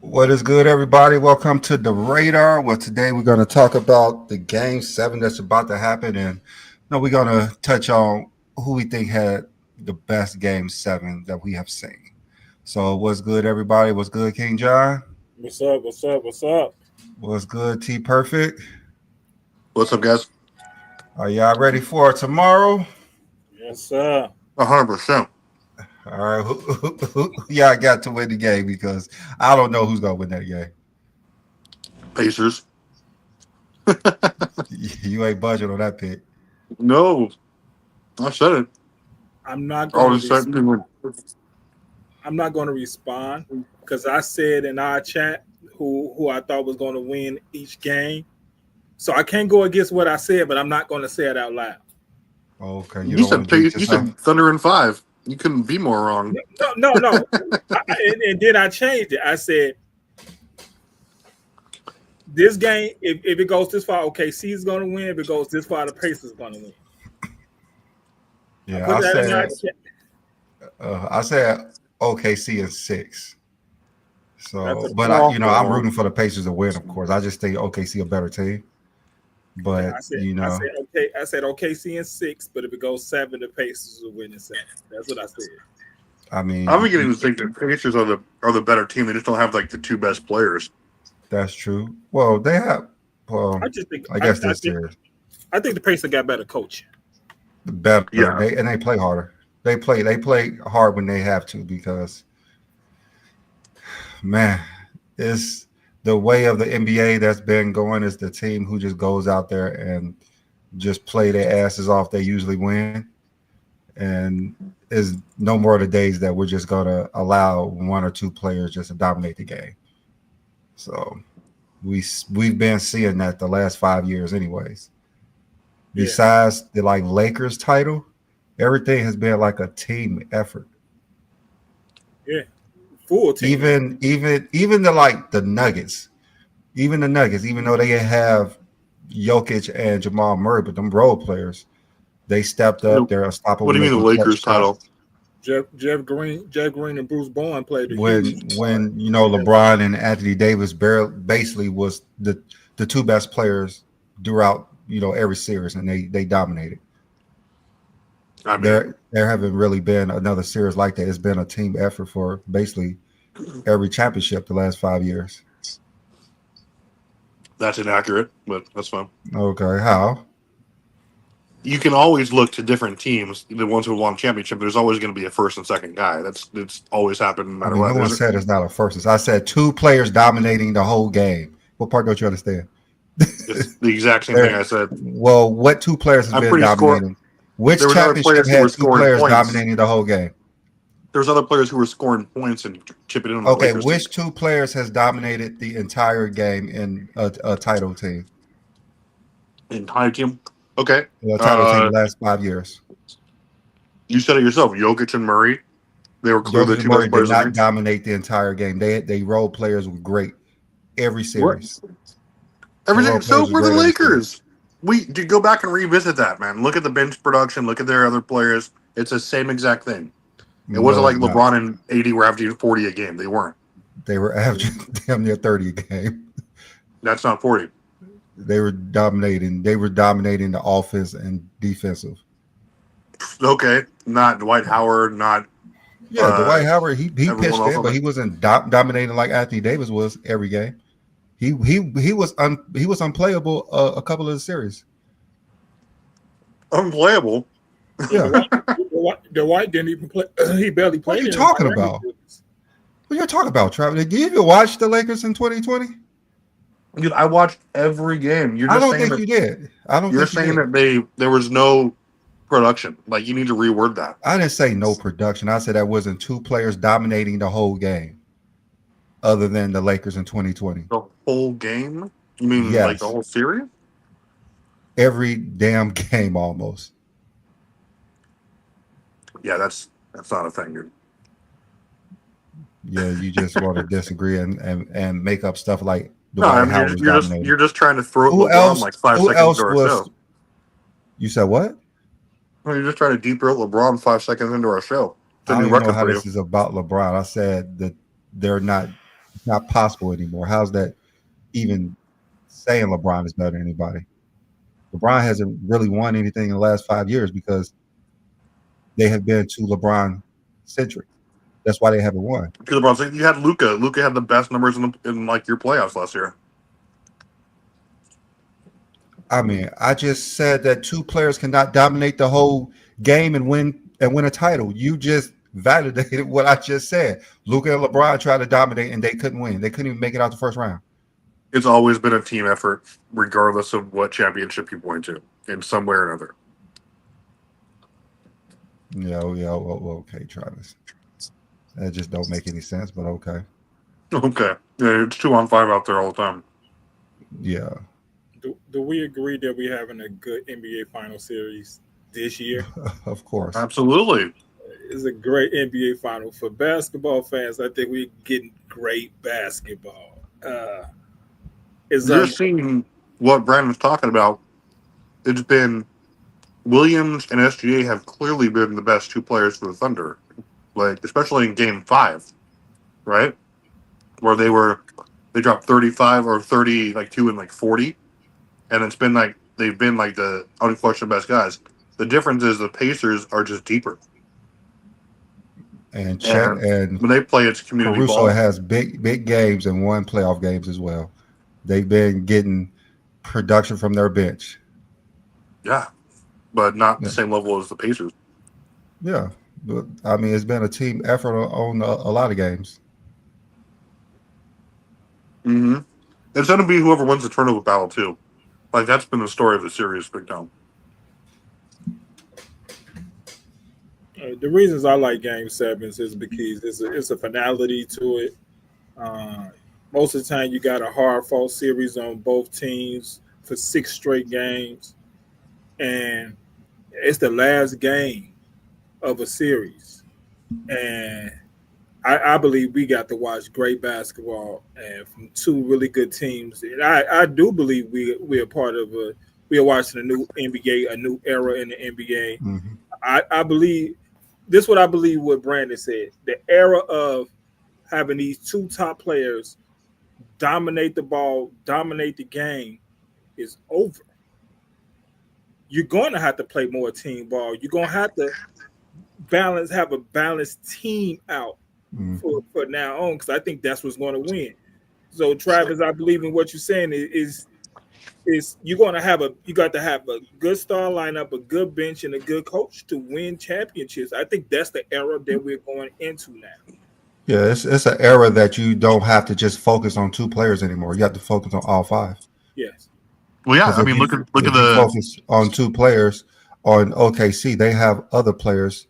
What is good, everybody? Welcome to the Radar. Well, today we're going to talk about the Game 7 that's about to happen, and we're going to touch on who we think had the best Game 7 that we have seen. So, what's good, everybody? What's good, King John? What's up? What's up? What's up? What's good, T Perfect? What's up, guys? Are y'all ready for tomorrow? Yes, sir. 100%. All right, who y'all got to win the game? Because I don't know who's going to win that game. Pacers. You ain't budging on that pick. No. I said it. I'm not going to respond because I said in our chat who I thought was going to win each game. So I can't go against what I said, but I'm not going to say it out loud. Okay. You said Thunder in 5. You couldn't be more wrong. No. And then I changed it. I said, this game, if it goes this far, OKC is going to win. If it goes this far, the Pacers are going to win. Yeah, I said OKC in 6. So, but I'm rooting for the Pacers to win, of course. I just think OKC a better team. But I said OKC in 6, but if it goes 7, the Pacers will win in 7. That's what I said. I mean, I'm beginning to think the Pacers are the better team. They just don't have like the two best players. That's true. Well, they have. Well, I guess this year. I think the Pacers got better coaching. Better, yeah. They play harder. They play hard when they have to because, man, it's the way of the NBA that's been going is the team who just goes out there and just play their asses off. They usually win, and is no more of the days that we're just gonna allow one or two players just to dominate the game. So we've been seeing that the last 5 years, anyways. Besides the Lakers title, everything has been like a team effort. Yeah, full team. Even the Nuggets, even though they have Jokic and Jamal Murray, but them role players, they stepped up. They're unstoppable. What do you mean the Lakers title? Jeff Green and Bruce Bowen played it. When LeBron and Anthony Davis basically was the two best players throughout every series, and they dominated. I mean, there haven't really been another series like that. It's been a team effort for basically every championship the last 5 years. That's inaccurate, but that's fine. Okay, how? You can always look to different teams. The ones who won championship, there's always going to be a first and second guy. It's always happened no matter what. No one said it's not a first. I said two players dominating the whole game. What part don't you understand? It's the exact same thing I said. Well, what two players have been dominating? Which championship had two players dominating the whole game? There's other players who were scoring points and chipping in on the Lakers which two players has dominated the entire game in a title team? Entire team? Okay. A title team the last 5 years. You said it yourself. Jokic and Murray. They were clearly the two best players. Did not dominate the entire game. They role players were great every series. Everything. So were the Lakers. We go back and revisit that, man. Look at the bench production. Look at their other players. It's the same exact thing. It wasn't like LeBron and AD were averaging 40 a game. They weren't. They were averaging damn near 30 a game. That's not 40. They were dominating. They were dominating the offense and defensive. Okay, not Dwight Howard, not. Yeah, Dwight Howard. He pitched in, but he wasn't dominating like Anthony Davis was every game. He was unplayable a couple of the series. Unplayable. Yeah. The White didn't even play. He barely played. What are you talking about? What are you talking about, Travis? Did you even watch the Lakers in 2020? Dude, I watched every game. I don't think you did. You're saying that there was no production. Like, you need to reword that. I didn't say no production. I said that wasn't two players dominating the whole game, other than the Lakers in 2020. The whole game? You mean like the whole series? every damn game almost. Yeah, that's not a thing, dude. Yeah, you just want to disagree and make up stuff like No, I Dwight mean Howard was dominating. you're just trying to throw Who LeBron else? like 5 Who seconds into else our was? show. You said what? Well, you're just trying to deep throat LeBron 5 seconds into our show. It's a I new don't even know record how for you. this is about LeBron. I said that they're not. It's not possible anymore. How's that even saying LeBron is better than anybody? LeBron hasn't really won anything in the last 5 years because they have been too LeBron centric. That's why they haven't won. Because LeBron, you had Luca. Luca had the best numbers in like your playoffs last year. I mean, I just said that two players cannot dominate the whole game and win a title. You just validated what I just said. Luka and LeBron tried to dominate and they couldn't win. They couldn't even make it out the first round. It's always been a team effort, regardless of what championship you point to, in some way or another. Yeah, well, okay, Travis. That just don't make any sense, but okay. Okay. Yeah, it's 2-on-5 out there all the time. Yeah. Do we agree that we're having a good NBA Final Series this year? Of course. Absolutely. It's a great NBA Final. For basketball fans, I think we're getting great basketball. You're seeing what Brandon's talking about. It's been Williams and SGA have clearly been the best two players for the Thunder, like especially in Game 5, right? Where they dropped 35 or 30, like 2 and like 40, and it's been like they've been like the unquestioned best guys. The difference is the Pacers are just deeper, and Chet and when they play, it's community Caruso ball. has big games and won playoff games as well. They've been getting production from their bench. Yeah, but not the same level as the Pacers. Yeah, but I mean, it's been a team effort on a lot of games. Mm-hmm. It's going to be whoever wins the turnover battle too. Like that's been the story of the series, big time. The reasons I like Game 7s is because it's a finality to it. Most of the time, you got a hard-fought series on both teams for 6 straight games, and it's the last game of a series. And I believe we got to watch great basketball and from two really good teams. And I do believe we are part of we are watching a new NBA, a new era in the NBA. Mm-hmm. I believe this is what I believe what Brandon said. The era of having these two top players dominate the ball, dominate the game is over. You're going to have to play more team ball. You're going to have to have a balanced team out for now on, because I think that's what's going to win. So Travis, I believe in what you're saying is you're going to have you got to have a good star lineup, a good bench, and a good coach to win championships. I think that's the era that we're going into now. Yeah, it's an era that you don't have to just focus on two players anymore. You have to focus on all five. Yes. Well, yeah. I mean, look at the focus on two players on OKC. They have other players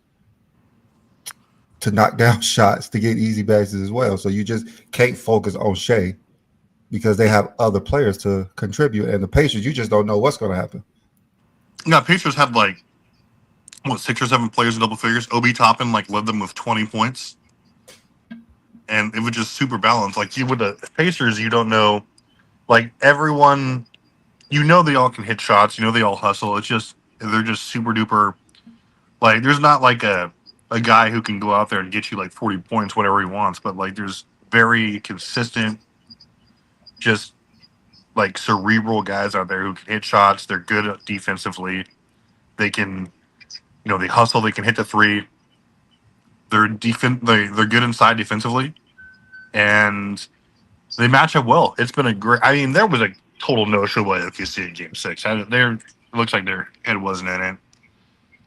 to knock down shots to get easy bases as well. So you just can't focus on Shea because they have other players to contribute. And the Pacers, you just don't know what's going to happen. Yeah, Pacers had like 6 or 7 players in double figures. Obi Toppin led them with 20 points. And it was just super balanced. Like with the Pacers, you don't know, like everyone, they all can hit shots. They all hustle. It's just they're just super duper. Like there's not like a guy who can go out there and get you like 40 points whenever he wants. But like there's very consistent, just like cerebral guys out there who can hit shots. They're good defensively. They can, they hustle. They can hit the three. They're good inside defensively, and they match up well. It's been a great. I mean, there was a total no-show by OKC in Game 6. It looks like their head wasn't in it.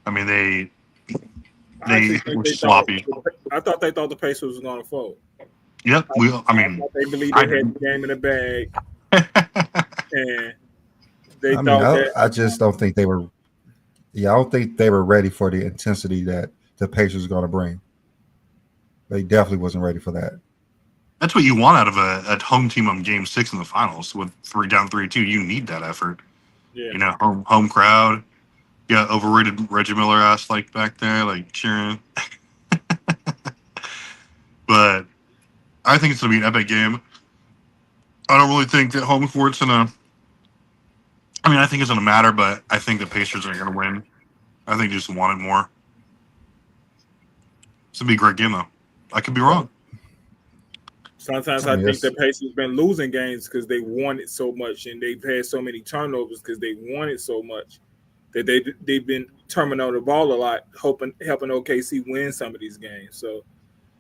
I mean, they were sloppy. I thought they thought the Pacers was going to fold. Yep. They believed they had the game in the bag, and they thought I just don't think they were. Yeah, I don't think they were ready for the intensity that the Pacers are going to bring. They definitely wasn't ready for that. That's what you want out of a home team on Game 6 in the finals with 3-2. You need that effort. Yeah. Home crowd. Yeah, overrated Reggie Miller ass like back there, like cheering. But I think it's gonna be an epic game. I don't really think that home court's gonna. I mean, I think it's gonna matter, but I think the Pacers are gonna win. I think they just want it more. It's gonna be a great game though. I could be wrong. Sometimes I I mean, think the Pacers been losing games because they want it so much, and they've had so many turnovers because they want it so much that they've been turning on the ball a lot, helping OKC win some of these games. So,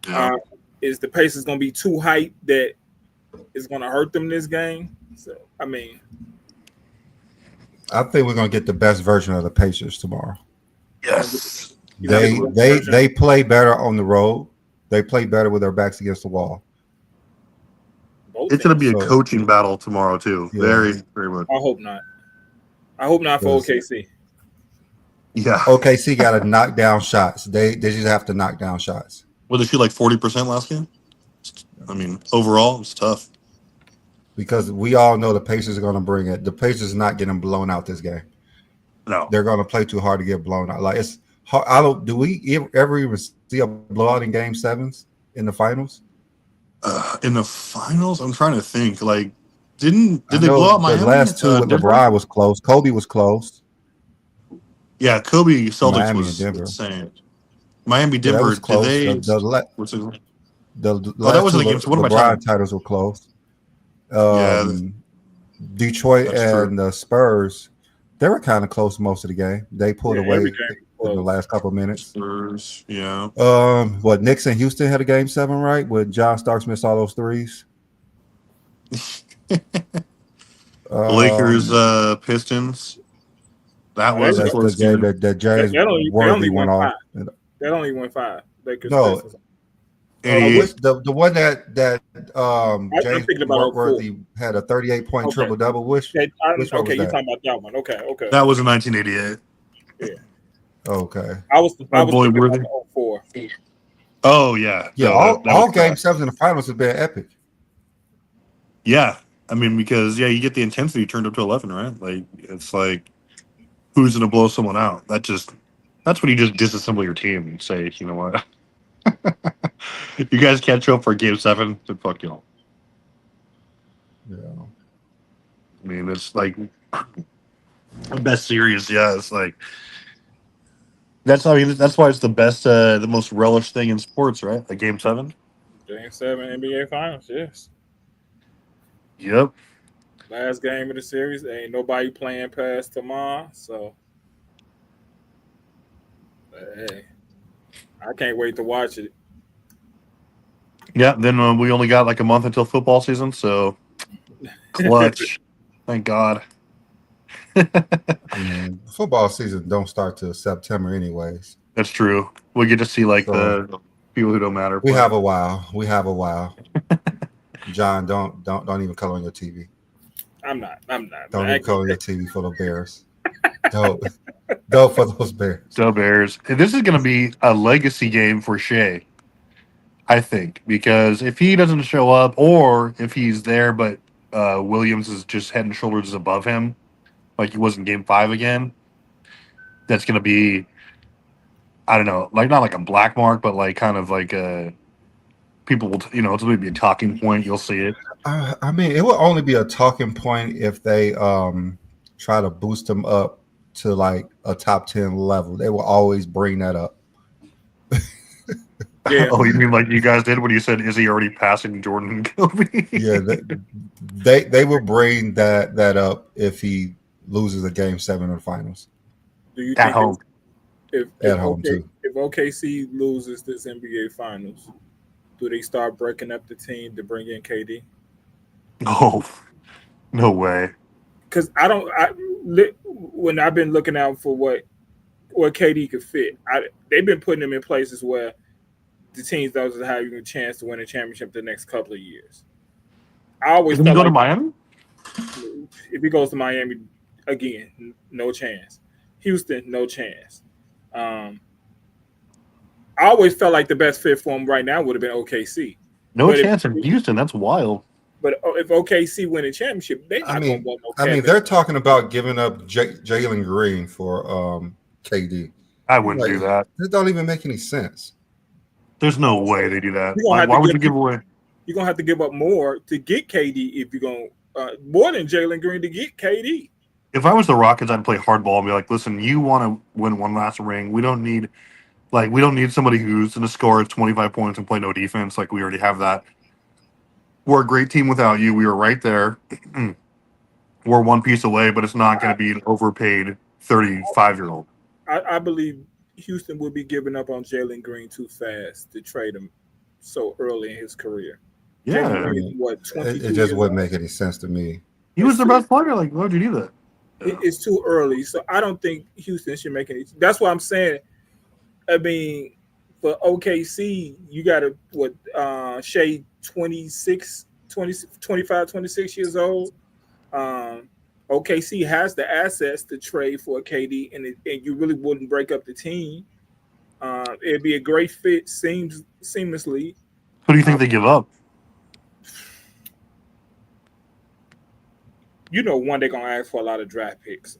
Yeah. is the Pacers going to be too hyped that it's going to hurt them this game? So, I mean, I think we're gonna get the best version of the Pacers tomorrow. Yes. They play better on the road. They play better with their backs against the wall. It's going to be a So- coaching battle tomorrow too. Yeah. Very, very much. I hope not. I hope not for Yes. OKC. Yeah. OKC got to knock down shots. They just have to knock down shots Well, they shoot like 40% last game. I mean, overall, it's tough. because we all know the Pacers are going to bring it. The Pacers are not getting blown out this game. No. They're going to play too hard to get blown out. Like it's hard. I don't. Do we ever even see a blowout in Game Sevens in the finals? In the finals, I'm trying to think. Like, did I they know blow out Miami? The last two with Denver? LeBron was close. Kobe was close. Yeah, Kobe Celtics Miami was and Denver. insane. Miami, Yeah, that Denver. was close. Did they? The that last wasn't two the game. So what am I LeBron talking? titles were close. Yeah, Detroit that's true. and the Spurs, they were kind of close most of the game. They pulled Yeah, away every game was in the close. last couple of minutes. Spurs. Yeah. What Knicks and Houston had a Game 7, right? With John Starks missed all those threes. Lakers, Pistons. That was, of That's the course, game that James They only Worthy won went off. They only won 5. Lakers, No. Pistons. The one that James thinking about Worthy had a 38-point Okay. triple-double. Which Okay, one you're was that? talking about that one. Okay. that was in 1988. Okay. I was Our boy thinking Worthy. about 04. Oh yeah, Yeah, No, that all was Game tough. 7s in the finals have been epic. Yeah, I mean because you get the intensity turned up to 11, right? Like it's like who's gonna blow someone out? That's when you just disassemble your team and say, you know what, you guys can't show up for Game 7, then fuck y'all. Yeah. I mean it's like the best series. Yeah, it's like that's why it's the best, the most relished thing in sports, right? Like Game 7. Game 7 NBA Finals, yes. Yep. Last game of the series. Ain't nobody playing past tomorrow, so hey, I can't wait to watch it. Yeah. Then we only got like a month until football season, so clutch. Thank God. I mean, football season don't start till September anyways. That's true. We get to see like So, the people who don't matter. We play. have a while. John, don't even color on your TV. I'm not. Don't even color your TV for the Bears. Don't for those Bears. So Bears. This is going to be a legacy game for Shea, I think, because if he doesn't show up, or if he's there but Williams is just head and shoulders above him, like he was in Game 5 again, that's going to be, I don't know, like not like a black mark, but like kind of like a people will, it's going to be a talking point. You'll see it. I mean, it will only be a talking point if they try to boost him up to like a top 10 level. They will always bring that up. Yeah. Oh, you mean like you guys did when you said, is he already passing Jordan and Kobe? Yeah, they will bring that up if he loses a Game 7 in the finals. Do you At think home. At home, too. If OKC loses this NBA Finals, do they start breaking up the team to bring in KD? No way. Because when I've been looking out for what KD could fit, they've been putting him in places where the teams that have a chance to win a championship the next couple of years. I always Can he felt go to like Miami? if he goes to Miami again, no chance. Houston, no chance. I always felt like the best fit for him right now would have been OKC. No But chance in Houston. That's wild. But if OKC win a championship, they're not gonna want no Kevin. they're talking about giving up Jalen Green for KD. I wouldn't do that. That don't even make any sense. There's no way they do that. You're gonna have Why to would you give away? You're gonna have to give up more to get KD if you're gonna more than Jalen Green to get KD. If I was the Rockets, I'd play hardball and be like, "Listen, you want to win one last ring. We don't need somebody who's going to score 25 points and play no defense. Like we already have that. We're a great team without you. We were right there. We're one piece away, but it's not going to be an overpaid 35-year-old." I believe Houston will be giving up on Jalen Green too fast to trade him so early in his career. Yeah, Green, what 22 it just wouldn't make any sense to me. He was the best player. Like, why would you do that? It's too early, so I don't think Houston should make any. That's why I'm saying. I mean, for OKC, you got to Shea 26, 20, 25, 26 years old. OKC has the assets to trade for a KD, and you really wouldn't break up the team. It'd be a great fit, seamlessly. Who do you think they give up? One, they're gonna ask for a lot of draft picks.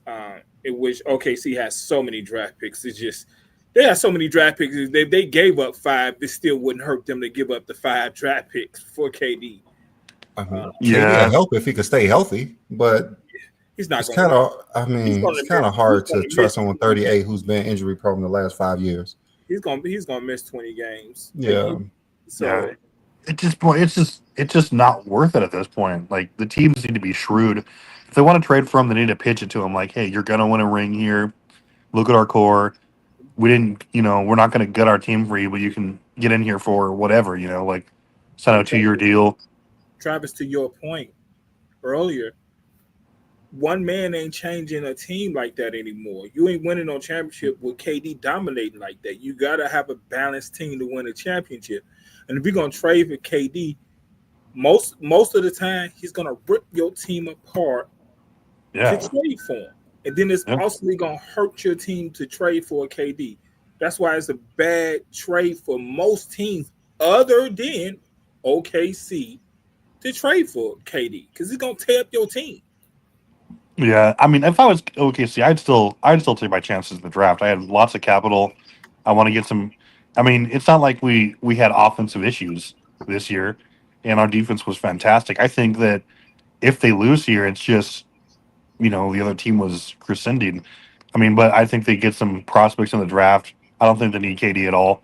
In which OKC has so many draft picks. It's just they have so many draft picks. If they gave up 5, it still wouldn't hurt them to give up the 5 draft picks for KD. KD would help if he could stay healthy, but he's not. It's kind of hard to trust someone 38 who's been injury prone the last 5 years. He's gonna miss 20 games. Yeah. So at this point, it's just not worth it at this point. Like the teams need to be shrewd. If they want to trade for him, they need to pitch it to him. Like, hey, you're gonna win a ring here. Look at our core. We didn't, we're not gonna gut our team for you, but you can get in here for whatever, like sign a 2-year deal. Travis, to your point earlier, one man ain't changing a team like that anymore. You ain't winning no championship with KD dominating like that. You gotta have a balanced team to win a championship. And if you're gonna trade for KD, most of the time he's gonna rip your team apart to trade for him. And then it's also gonna hurt your team to trade for a KD. That's why it's a bad trade for most teams other than OKC to trade for KD because he's gonna tear up your team. Yeah, I mean, if I was OKC, I'd still take my chances in the draft. I had lots of capital. I want to get some. I mean, it's not like we had offensive issues this year, and our defense was fantastic. I think that if they lose here, it's just the other team was crescending. I mean, but I think they get some prospects in the draft. I don't think they need KD at all.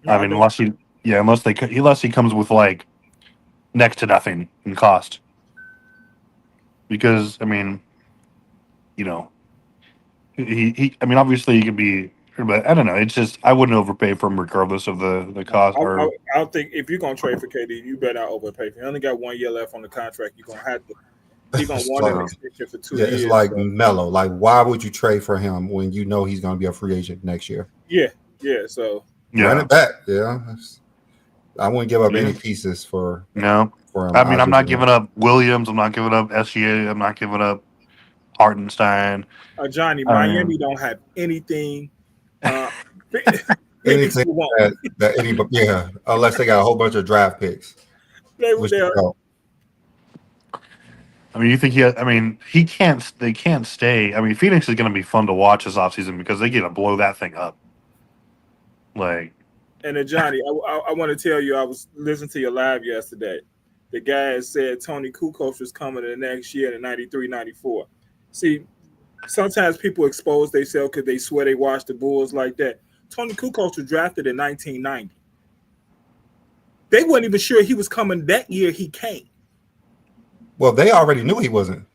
No, I mean, unless he comes with like next to nothing in cost. Because I mean, he. I mean, obviously he could be, but I don't know. It's just I wouldn't overpay for him regardless of the cost. I don't think if you're gonna trade for KD, you better not overpay for him. He only got 1 year left on the contract. You're gonna have to. He's gonna want an extension for 2 years. It's like Melo. Like, why would you trade for him when you know he's gonna be a free agent next year? Yeah. So run it back. Yeah, I wouldn't give up any pieces for him. I mean, I'm not giving up Williams. I'm not giving up SGA. I'm not giving up Hartenstein. Johnny, Miami don't have anything. Anything that anybody, unless they got a whole bunch of draft picks. They I mean, you think he can't. They can't stay. I mean, Phoenix is going to be fun to watch this offseason because they get to blow that thing up. Like, and then Johnny, I want to tell you, I was listening to your live yesterday. The guy said Tony Kukoc was coming in the next year in 93, 94. See, sometimes people expose themselves because they swear they watch the Bulls like that. Tony Kukoc was drafted in 1990. They weren't even sure he was coming that year he came. Well, they already knew he wasn't.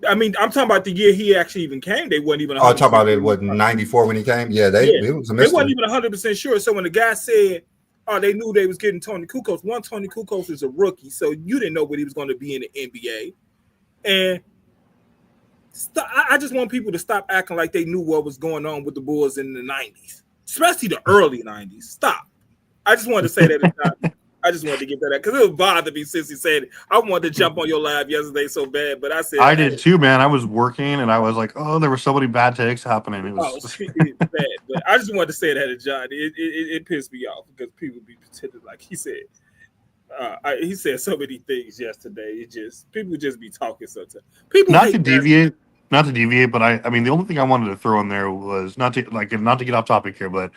I mean, I'm talking about the year he actually even came. They weren't even. Oh, talking about it was 94 when he came. Yeah, it was a mystery. They weren't even 100% sure. So when the guy said, "Oh, they knew they was getting Tony Kukoc," Tony Kukoc is a rookie, so you didn't know what he was going to be in the NBA. And I just want people to stop acting like they knew what was going on with the Bulls in the 90s, especially the early 90s. Stop. I just wanted to say that. I just wanted to get that out because it was bothered me since he said it. I wanted to jump on your live yesterday so bad, but I said I did too, man. I was working and I was like, "Oh, there were so many bad takes happening." It was it's bad, but I just wanted to say that to John. It pissed me off because people be pretending like he said. He said so many things yesterday. It just people just be talking sometimes. People Not hate to that. deviate, but I mean, the only thing I wanted to throw in there was not to get off topic here, but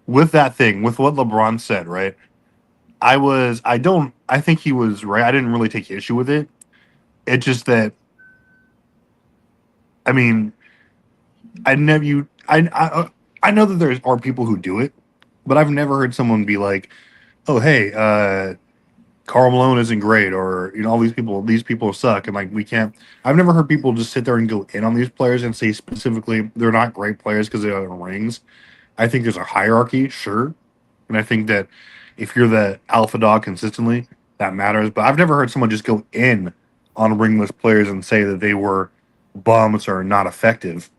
with that thing, with what LeBron said, right? I think he was right. I didn't really take issue with it. It's just that, I mean, I never you I know that there are people who do it, but I've never heard someone be like, "Oh, hey, Karl Malone isn't great," or all these people suck, and like we can't. I've never heard people just sit there and go in on these players and say specifically they're not great players because they don't have rings. I think there's a hierarchy, sure, and I think that if you're the alpha dog consistently, that matters. But I've never heard someone just go in on ringless players and say that they were bums or not effective.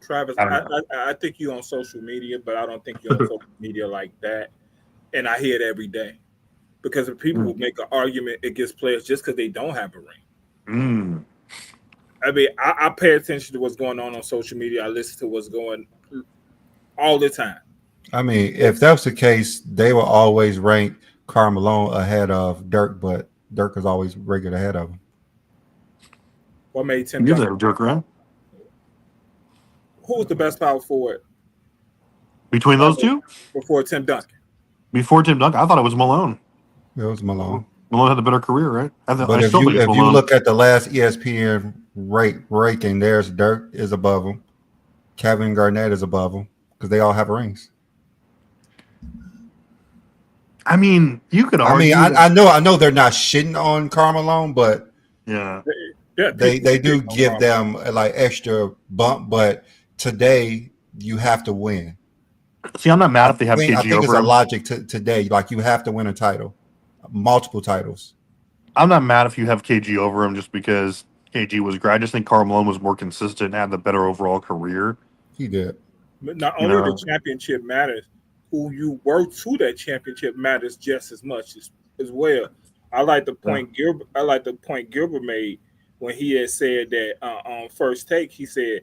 Travis, I don't know. I think you on social media, but I don't think you're on social media like that. And I hear it every day because if people will make an argument against players just because they don't have a ring. Mm. I mean, I pay attention to what's going on social media. I listen to what's going all the time. I mean, if that was the case, they will always rank Karl Malone ahead of Dirk, but Dirk is always ranked ahead of him. What made Tim You're Duncan? the jerk, right? Who was the best power forward Between those two? before Tim Duncan? Before Tim Duncan, I thought it was Malone. It was Malone. Malone had a better career, right? But I if still think it's you Malone. look at the last ESPN ranking, there's Dirk is above him, Kevin Garnett is above him because they all have rings. I mean, you could I argue. mean, I know they're not shitting on Karl Malone, but yeah, they do give them like extra bump. But today you have to win. See, I'm not mad if they have KG I think over it's a him. logic today. Like you have to win a title, multiple titles. I'm not mad if you have KG over him just because KG was great. I just think Karl Malone was more consistent and had the better overall career. He did. But not only the championship matters, who you work to that championship matters just as much as well. I like the point Gilbert made when he had said that on First Take. He said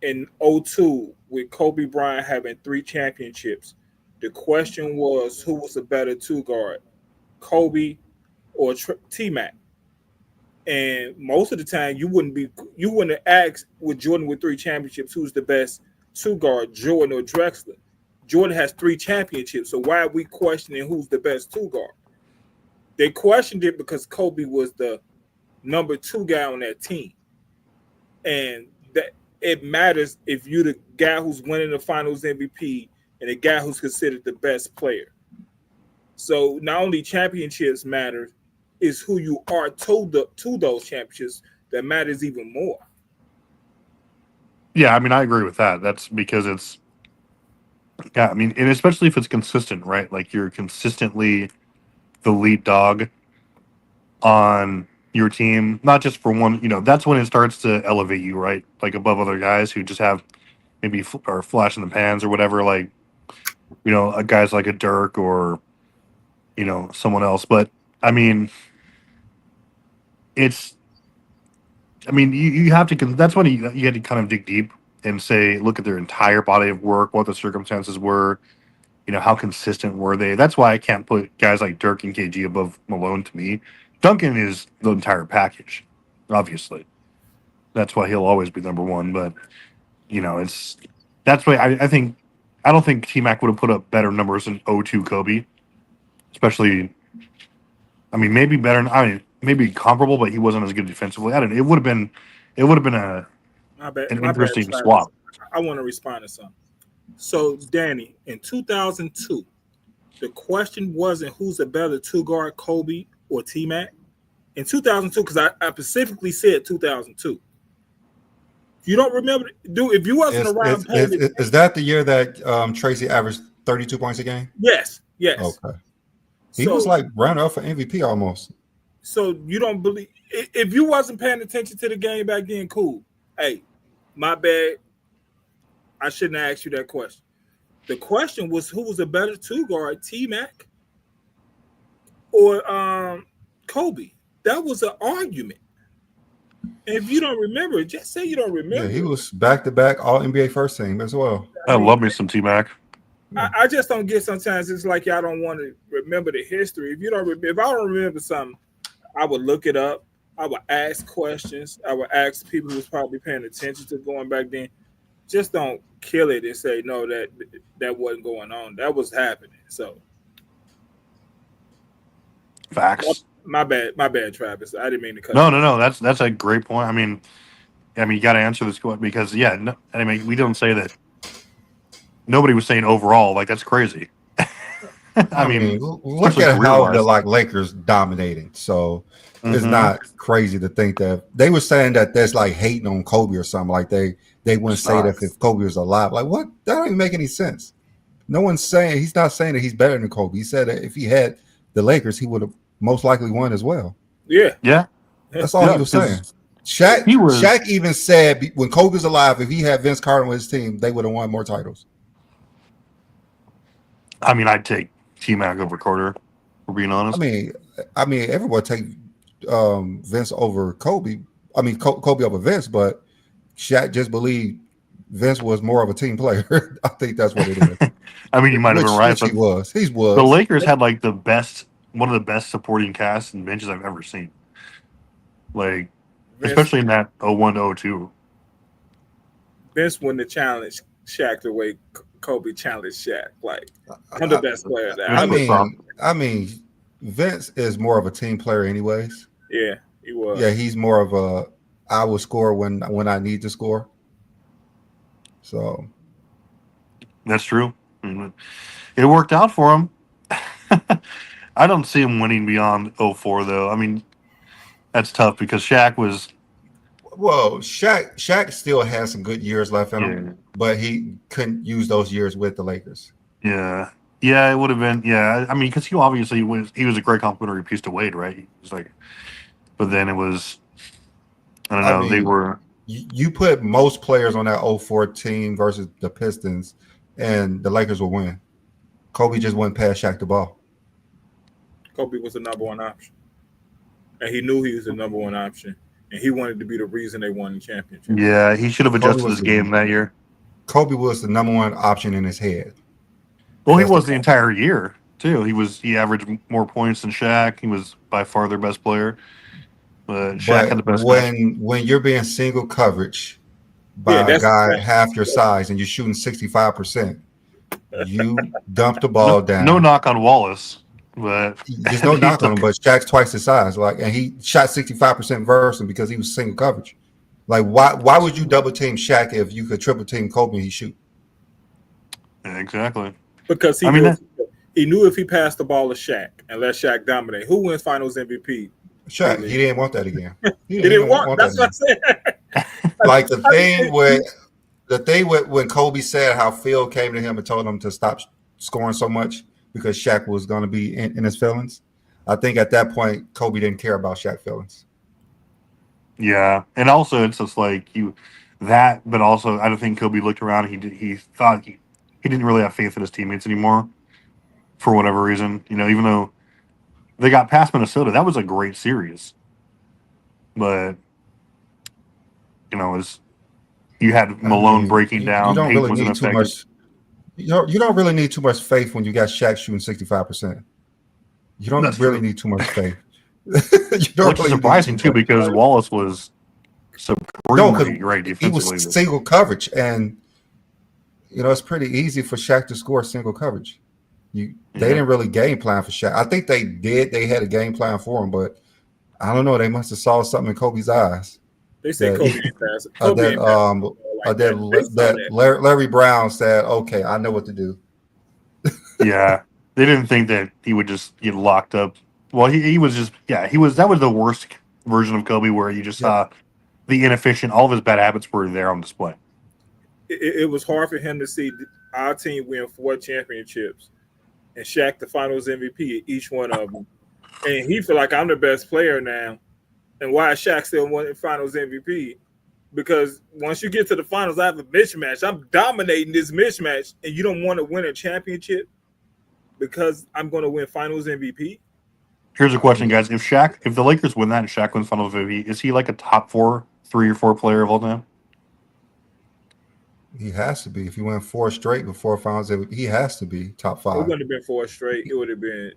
in 02 with Kobe Bryant having 3 championships, the question was who was a better two guard, Kobe or T-Mac. And most of the time, you wouldn't ask with Jordan with 3 championships who's the best two guard, Jordan or Drexler. Jordan has 3 championships, so why are we questioning who's the best two guard? They questioned it because Kobe was the number 2 guy on that team, and that it matters if you're the guy who's winning the Finals MVP and the guy who's considered the best player. So not only championships matter, is who you are to those championships that matters even more. Yeah, I mean, I agree with that. That's because it's, I mean, and especially if it's consistent, right? Like you're consistently the lead dog on your team, not just for one, that's when it starts to elevate you, right? Like above other guys who just have maybe or flash in the pans or whatever, like, guys like a Dirk or, someone else. But I mean, you have to, that's when you had to kind of dig deep and say, look at their entire body of work, what the circumstances were, how consistent were they. That's why I can't put guys like Dirk and KG above Malone to me. Duncan is the entire package, obviously. That's why he'll always be number one. But, that's why I don't think T-Mac would have put up better numbers than 02 Kobe, especially, maybe better. Maybe comparable, but he wasn't as good defensively. I don't know. It would have been an interesting swap. I want to respond to something. So, Danny, in 2002, the question wasn't who's a better two guard, Kobe or T-Mac. In 2002, because I specifically said 2002. You don't remember, dude? If you wasn't around, is that the year that Tracy averaged 32 points a game? Yes. Okay. He was like runner up for MVP almost. So you don't believe if you wasn't paying attention to the game back then? Cool. Hey, my bad. I shouldn't have asked you that question. The question was who was a better two guard, T-Mac or Kobe? That was an argument. And if you don't remember, just say you don't remember. Yeah, he was back-to-back All NBA first team as well. I love me some T-Mac. I just don't get. Sometimes it's like y'all don't want to remember the history. If I don't remember something, I would look it up. I would ask questions. I would ask people who's probably paying attention to going back then. Just don't kill it and say no, that wasn't going on. That was happening. So Facts. my bad, Travis. I didn't mean to cut. No. That's a great point. I mean, you got to answer this question because we don't say that. Nobody was saying overall like that's crazy. I mean, look at how the Lakers dominating. So it's not crazy to think that they were saying that there's like hating on Kobe or something. Like they wouldn't say that if Kobe was alive. Like what? That don't even make any sense. No one's saying he's not saying that he's better than Kobe. He said that if he had the Lakers, he would have most likely won as well. Yeah. That's all he was saying. Shaq even said when Kobe was alive, if he had Vince Carter on his team, they would have won more titles. I mean, I'd take T-Mac over Carter, for being honest. I mean, everyone take Vince over Kobe. I mean, Kobe over Vince, but Shaq just believed Vince was more of a team player. I think that's what it is. I mean, you might have been right. But he was. The Lakers had like one of the best supporting casts and benches I've ever seen. Like, Vince, especially in that 01-02. Vince wouldn't have challenged Shaq the way Kobe challenged Shaq. Like, I'm the best player now. I mean, Vince is more of a team player anyways. Yeah, he was. Yeah, he's more of a I will score when I need to score. So that's true. It worked out for him. I don't see him winning beyond 04 though. I mean, that's tough because Shaq was. Well, Shaq still has some good years left in him, but he couldn't use those years with the Lakers. Yeah, it would have been. Yeah, I mean, because he obviously was a great complimentary piece to Wade, right? He was like, but then it was. I don't know. They were. You put most players on that 04 team versus the Pistons, and the Lakers will win. Kobe just went past Shaq the ball. Kobe was the number one option, and he knew he was the number one option. And he wanted to be the reason they won the championship. Yeah, he should have adjusted his game that year. Kobe was the number one option in his head. Well, he was the entire year, too. He averaged more points than Shaq. He was by far their best player. But Shaq had the best when you're being single coverage by a guy half your size and you're shooting 65%, you dump the ball down. No knock on Wallace. But there's no knock on him, but Shaq's twice his size. And he shot 65% versus him because he was single coverage. Like, why would you double team Shaq if you could triple team Kobe and he shoot? Yeah, exactly. Because he knew if he passed the ball to Shaq and let Shaq dominate, who wins Finals MVP? Shaq. He didn't want that again. He didn't want. That's what I said. Like the thing when Kobe said how Phil came to him and told him to stop scoring so much because Shaq was going to be in his feelings. I think at that point, Kobe didn't care about Shaq's feelings. Yeah, and also it's just like but also I don't think Kobe looked around. And he thought he didn't really have faith in his teammates anymore for whatever reason. Even though they got past Minnesota, that was a great series, but you had Malone breaking down. You don't really need too much. You don't really need too much faith when you got Shaq shooting 65%. You don't really need too much faith. Which is surprising too, because Wallace was supremely great defensively. He was single coverage, and it's pretty easy for Shaq to score single coverage. They didn't really game plan for Shaq. I think they did. They had a game plan for him, but I don't know. They must have saw something in Kobe's eyes. They said Kobe ain't pass. That Larry Brown said, "Okay, I know what to do." Yeah, they didn't think that he would just get locked up. Well, he was just That was the worst version of Kobe, where you just saw the inefficient. All of his bad habits were there on display. It was hard for him to see our team win 4 championships and Shaq the Finals MVP at each one of them, and he feel like I'm the best player now. And why is Shaq still winning Finals MVP? Because once you get to the finals, I have a mismatch. I'm dominating this mismatch, and you don't want to win a championship because I'm going to win Finals MVP. Here's a question, guys: if the Lakers win that and Shaq wins Finals MVP, is he like a top 3 or 4 player of all time? He has to be. If he went 4 straight before finals, he has to be top It 5. wouldn't have been 4 straight. It would have been.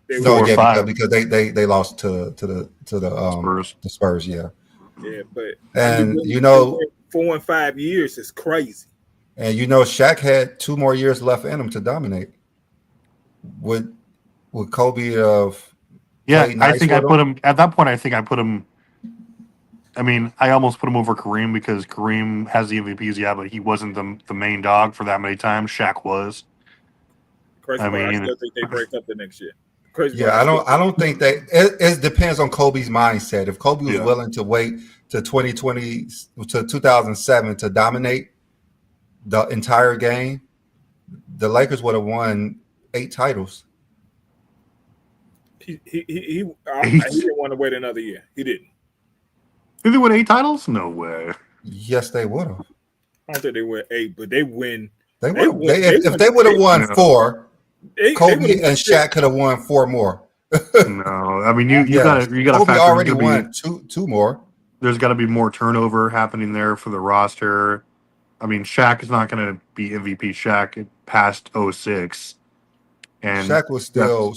No, 4 or yeah, 5 because they lost to Spurs. the Spurs, yeah. Yeah, but And they went 4 and 5 years is crazy. And Shaq had 2 more years left in him to dominate. Would Kobe Yeah, played I nice think I with put him? him at that point. I think I put him. I mean, I almost put him over Kareem because Kareem has the MVPs, yeah, but he wasn't the main dog for that many times. Shaq was. Crazy I part, I mean, still think they break up the next year. Crazy part, Yeah, I don't think that it depends on Kobe's mindset. If Kobe was yeah. willing to wait to 2020 to 2007 to dominate the entire game, the Lakers would have won 8 titles. he Eight. didn't want to wait another year. He didn't. Did they win 8 titles? No way. Yes, they would have. I don't think they win 8, but they win. They would. If they would have won No. 4, They Kobe and six. Shaq could have won 4 more. No, I mean you Yeah, gotta Kobe factor. already won two more. There's got to be more turnover happening there for the roster. I mean, Shaq is not going to be MVP Shaq past 06. And Shaq was still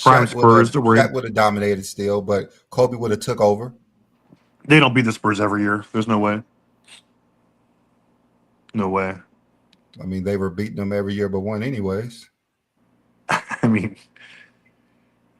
prime Spurs to Shaq would have dominated still, but Kobe would have took over. They don't beat the Spurs every year. There's no way. No way. I mean, they were beating them every year but one anyways. I mean,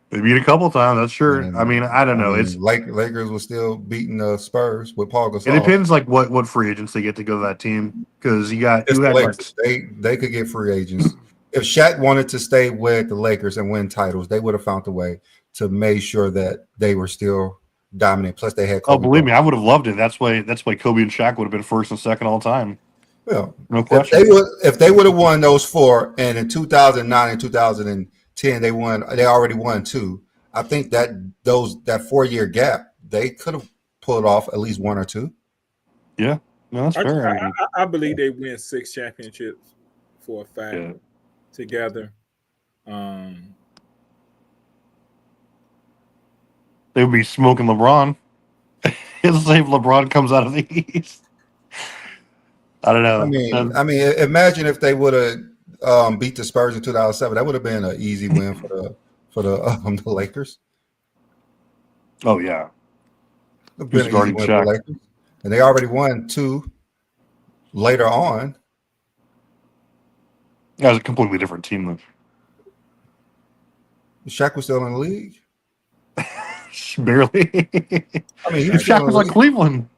they beat a couple times, that's sure. And, I mean, I don't know. It's Lakers were still beating the Spurs with Paul Gasol. It depends like what free agents they get to go to that team because you had Lakers, they could get free agents. If Shaq wanted to stay with the Lakers and win titles, they would have found a way to make sure that they were still dominant. Plus, they had Kobe. Oh, believe me, I would have loved it. That's why Kobe and Shaq would have been first and second all time. Well, no question. If they would have won those 4, and in 2009 and 2010 they already won 2. I think that 4-year gap they could have pulled off at least 1 or 2. Yeah, no, that's fair. I believe they win 6 championships, 4 or 5 together. They would be smoking LeBron. Let's say if LeBron comes out of the East. I don't know. I mean, imagine if they would have beat the Spurs in 2007. That would have been an easy win for the Lakers. Oh yeah, Been an easy win for the Lakers. And they already won 2 later on. That was a completely different team though. Shaq was still in the league. Barely. I mean, Shaq was like Cleveland.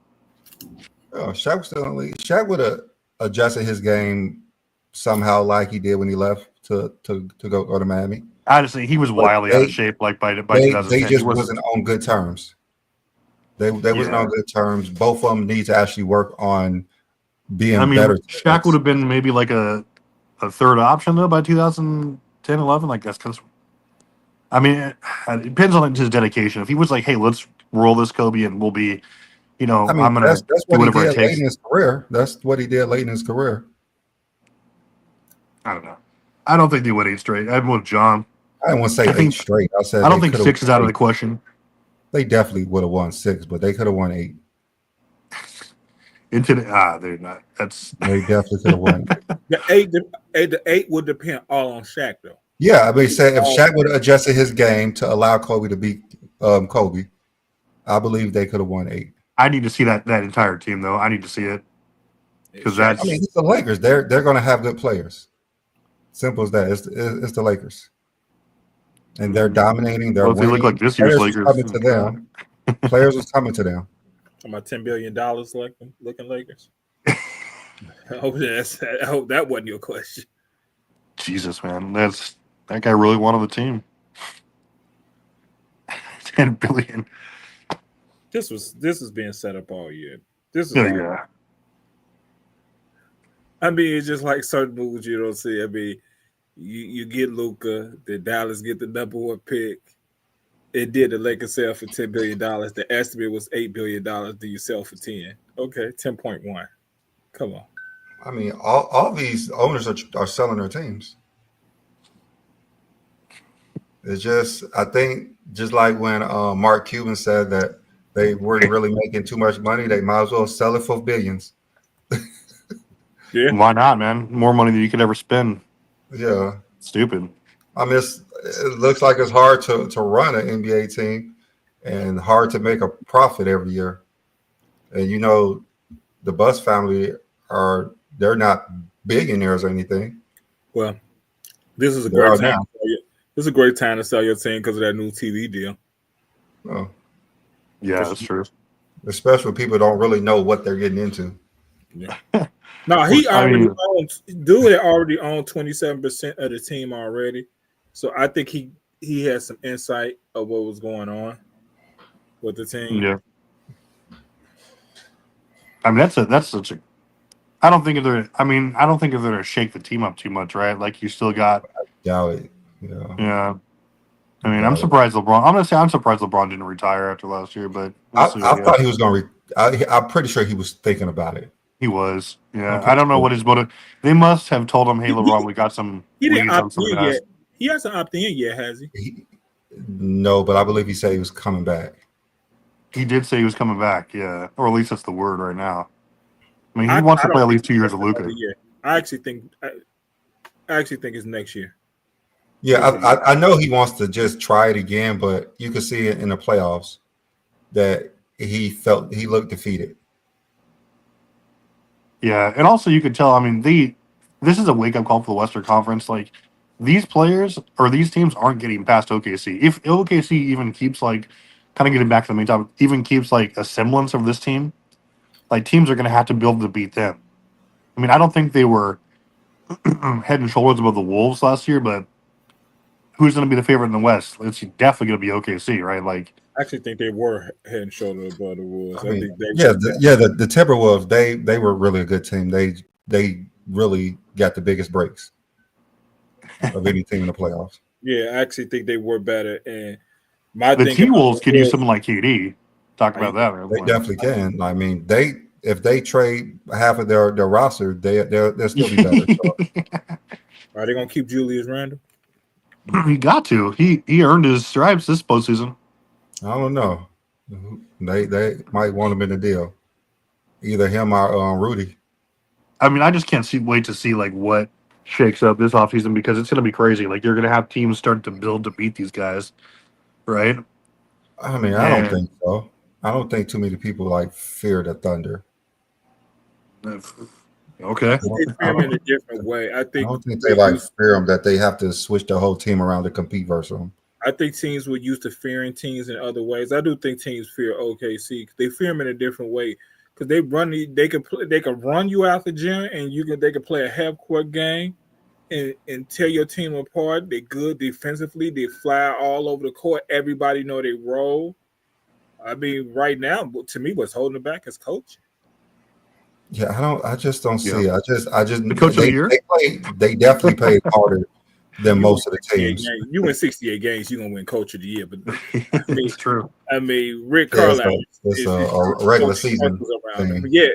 Oh, Shaq was still in the league. Shaq would have adjusted his game somehow, like he did when he left to go to Miami. Honestly, he was wildly out of shape. Like by 2010, they just wasn't on good terms. They wasn't on good terms. Both of them need to actually work on being better. Shaq would have been maybe like a third option though by 2010, 11. Like that's kind of. I mean, it depends on his dedication. If he was like, "Hey, let's roll this Kobe, and we'll be." I'm gonna that's do what whatever he it did takes. late in his career. That's what he did late in his career. I don't know. I don't think they went 8 straight. I'm with John. I didn't want to say 8 straight. I don't think 6 is out of the question. They definitely would have won 6, but they could have won 8. They're not. They definitely could have won. The 8 would depend all on Shaq though. Yeah, I mean, say if Shaq would have adjusted his game to allow Kobe to beat Kobe, I believe they could have won 8. I need to see that entire team though. I need to see it because that's. I mean, it's the Lakers. They're going to have good players. Simple as that. It's the Lakers, and they're dominating. They're winning. They look like this year's Lakers. Coming to them. Players was coming to them. About $10 billion looking Lakers. I hope that wasn't your question. Jesus, man, that guy really wanted the team. 10 billion. This was being set up all year. This is I mean, it's just like certain moves you don't see. I mean, you get Luka, then Dallas get the number 1 pick. It did the Lakers sell for $10 billion. The estimate was $8 billion. Do you sell for 10? Okay, 10.1. Come on. I mean, all these owners are selling their teams. It's just, I think, just like when Mark Cuban said that they weren't really making too much money, they might as well sell it for billions. Yeah. Why not, man? More money than you could ever spend. Yeah. Stupid. I mean, it looks like it's hard to run an NBA team and hard to make a profit every year. And the Bus family they're not billionaires or anything. Well, this is a They great are time. now. This is a great time to sell your team because of that new TV deal. Oh, Yeah, that's true. especially people don't really know what they're getting into. Yeah. No, he dude had already owned 27% of the team already. So I think he had some insight of what was going on with the team. Yeah. I mean, that's such a. I don't think if they're. I mean, I don't think if they're gonna shake the team up too much, right? Like you still got. Doubt it. Yeah. Yeah. I mean, I'm Doubt it. surprised LeBron. I'm gonna say I'm surprised LeBron didn't retire after last year, but we'll see, I thought he was going to. I'm pretty sure he was thinking about it. he was. Yeah, I'm I pretty don't know sure. what his motive. They must have told him, "Hey, LeBron, we got some. He We didn't need some opt in guys." yet. He hasn't opted in yet, has he? No, but I believe he said he was coming back. He did say he was coming back. Yeah, or at least that's the word right now. I mean, he I wants to don't play at think least 2 years of Luka. Yeah, I actually think it's next year. Yeah, I know he wants to just try it again, but you could see it in the playoffs that he looked defeated. Yeah, and also you could tell. I mean, this is a wake up call for the Western Conference. Like these players or these teams aren't getting past OKC. If OKC even keeps like kind of getting back to the main topic, even keeps like a semblance of this team, like teams are going to have to build to beat them. I mean, I don't think they were head and shoulders above the Wolves last year, but who's going to be the favorite in the West? It's definitely going to be OKC, right? Like, I actually think they were head and shoulders above the Wolves. I I mean, think they the Timberwolves they were really a good team. They really got the biggest breaks of any team in the playoffs. Yeah, I actually think they were better. And my the thing T about Wolves the could use Wolves- someone like KD. Talk about that. They definitely can. I mean, if they trade half of their roster, they'll still be better. So. Are they gonna keep Julius Randle? He got to. He earned his stripes this postseason. I don't know. They might want him in the deal. Either him or Rudy. I mean, I just can't wait to see like what shakes up this offseason because it's going to be crazy. Like you're going to have teams start to build to beat these guys, right? I mean, I don't think so. I don't think too many people like fear the Thunder. Okay. They fear him in a different way. I don't think they like fear them that they have to switch the whole team around to compete versus them. I think teams were used to fearing teams in other ways. I do think teams fear OKC. They fear them in a different way because they can run you out the gym and they can play a half court game and tear your team apart. They're good defensively. They fly all over the court. Everybody know they roll. I mean, right now, to me, what's holding it back is coaching. Yeah, I just don't see it. I just the coach of the year? They definitely played harder than most of the teams. You win 68 games, you're gonna win coach of the year. But it's true. I mean, Rick Carlisle it's a regular season thing. Yeah,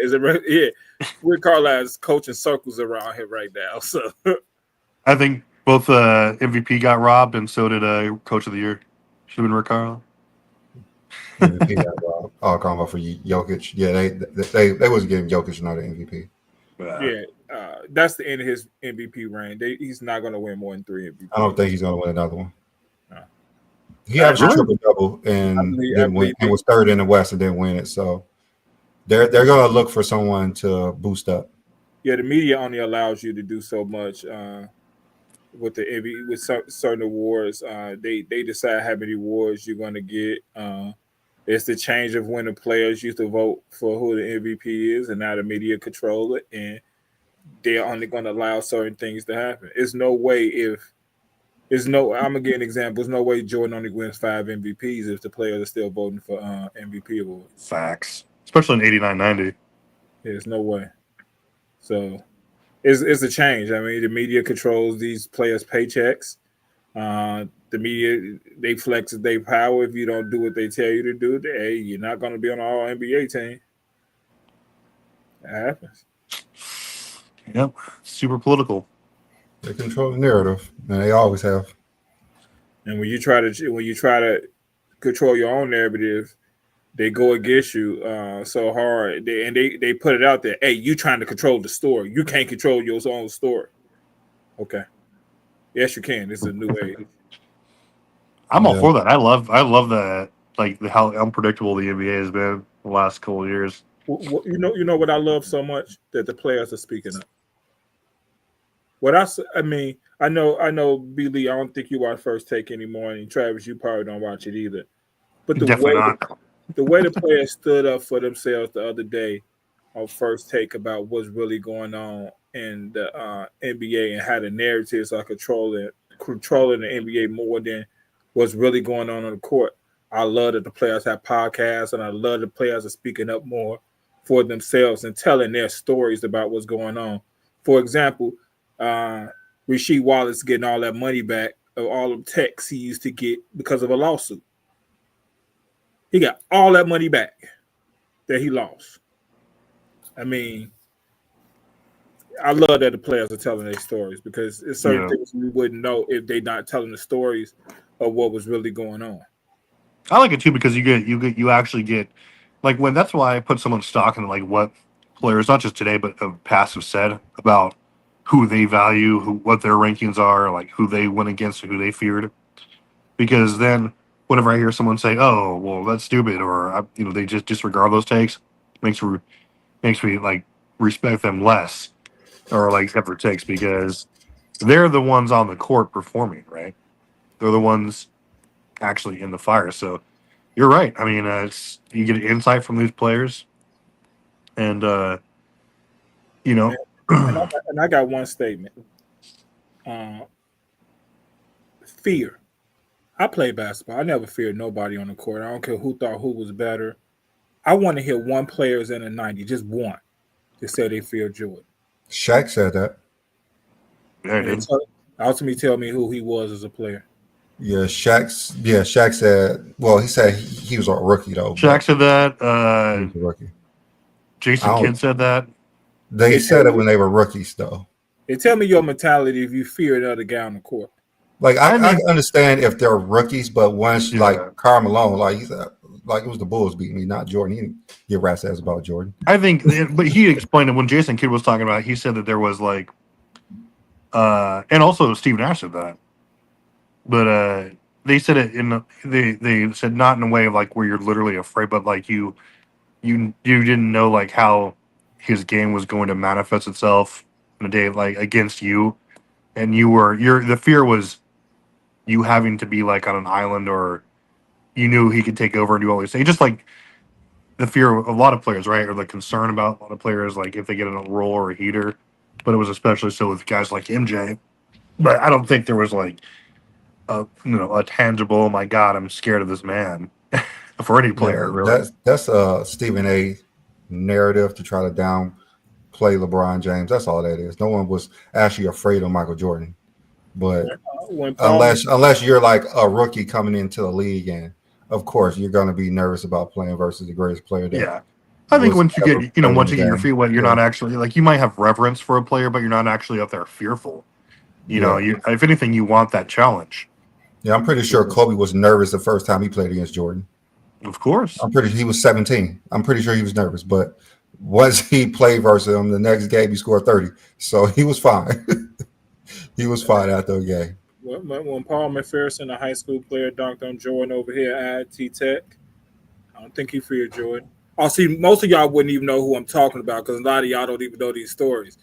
Rick Carlisle is coaching circles around here right now. So I think both MVP got robbed, and so did coach of the year. Should have been Rick Carlisle. MVP got robbed. Oh, calling about for Jokic. Yeah, they was giving Jokic another MVP. Yeah, that's the end of his MVP reign. He's not going to win more than 3 MVP. I don't think he's going to win another one. No. He averaged a triple double and didn't win. And was third in the West and didn't win it. So they're going to look for someone to boost up. Yeah, the media only allows you to do so much with certain awards. They decide how many awards you're going to get. It's the change of when the players used to vote for who the MVP is, and now the media control it, and they're only going to allow certain things to happen. I'm gonna give an example. There's no way Jordan only wins 5 MVPs if the players are still voting for MVP awards. Facts, especially in 89-90. There's no way. So it's a change. I mean, the media controls these players' paychecks. The media, they flex their power. If you don't do what they tell you to do, you're not going to be on the All NBA team. That happens. Yep, super political. They control the narrative, and they always have. And when you try to control your own narrative, they go against you so hard. They put it out there. Hey, you trying to control the story. You can't control your own story. Okay. Yes, you can. This is a new age. I'm all for that. I love that, like how unpredictable the NBA has been the last couple of years. You know what I love so much? That the players are speaking up. I mean, I know, B. Lee, I don't think you watch First Take anymore, and Travis, you probably don't watch it either. But Definitely not. The way the players stood up for themselves the other day on First Take about what's really going on in the NBA and how the narratives are controlling the NBA more than what's really going on the court. I love that the players have podcasts, and I love the players are speaking up more for themselves and telling their stories about what's going on. For example, Rasheed Wallace getting all that money back of all the texts he used to get because of a lawsuit. He got all that money back that he lost. I mean, I love that the players are telling their stories because it's certain things we wouldn't know if they're not telling the stories of what was really going on. I like it too because you actually get like when that's why I put so much stock into like what players, not just today but of past, have said about who they value, what their rankings are, like who they went against, who they feared. Because then, whenever I hear someone say, "Oh, well, that's stupid," or they just disregard those takes, makes me like respect them less, or like except for takes because they're the ones on the court performing, right? They're the ones actually in the fire. So you're right. I mean, you get insight from these players, and you know, and I got one statement. Fear. I play basketball. I never feared nobody on the court. I don't care who thought who was better. I want to hear one players in the 90, just one, that said they feared Jordan. Shaq said that. yeah, Ultimately, tell me who he was as a player. Yeah, Shaq said. Well, he said he was a rookie though. Shaq said that. He was a rookie. Jason Kidd said that. They said it when they were rookies though. They tell me your mentality if you fear another guy on the court. Like I understand if they're rookies, but once like Karl Malone, like he said, like it was the Bulls beating me, not Jordan. He didn't give rat's ass about Jordan. I think, but he explained it when Jason Kidd was talking about it. He said that there was like, and also Steve Nash said that, but they said it they said not in a way of like where you're literally afraid, but like you didn't know like how his game was going to manifest itself in a day like against you, and the fear was you having to be like on an island, or you knew he could take over and do all these things. Just like the fear of a lot of players, right? Or the concern about a lot of players, like if they get in a roll or a heater. But it was especially so with guys like MJ. But I don't think there was like a tangible, oh my God, I'm scared of this man for any player, really. That's a Stephen A narrative to try to downplay LeBron James. That's all that is. No one was actually afraid of Michael Jordan. But unless you're like a rookie coming into the league, and of course you're going to be nervous about playing versus the greatest player. I think once you get your feet wet, you're not actually like you might have reverence for a player, but you're not actually up there fearful. If anything, you want that challenge. Yeah, I'm pretty sure Kobe was nervous the first time he played against Jordan. Of course, I'm pretty sure he was 17. I'm pretty sure he was nervous, but once he played versus him, the next game he scored 30, so he was fine. He was fine after a game. When Paul McPherson, a high school player, dunked on Jordan over here at T-Tech, I don't think he feared Jordan. Oh, see, most of y'all wouldn't even know who I'm talking about because a lot of y'all don't even know these stories.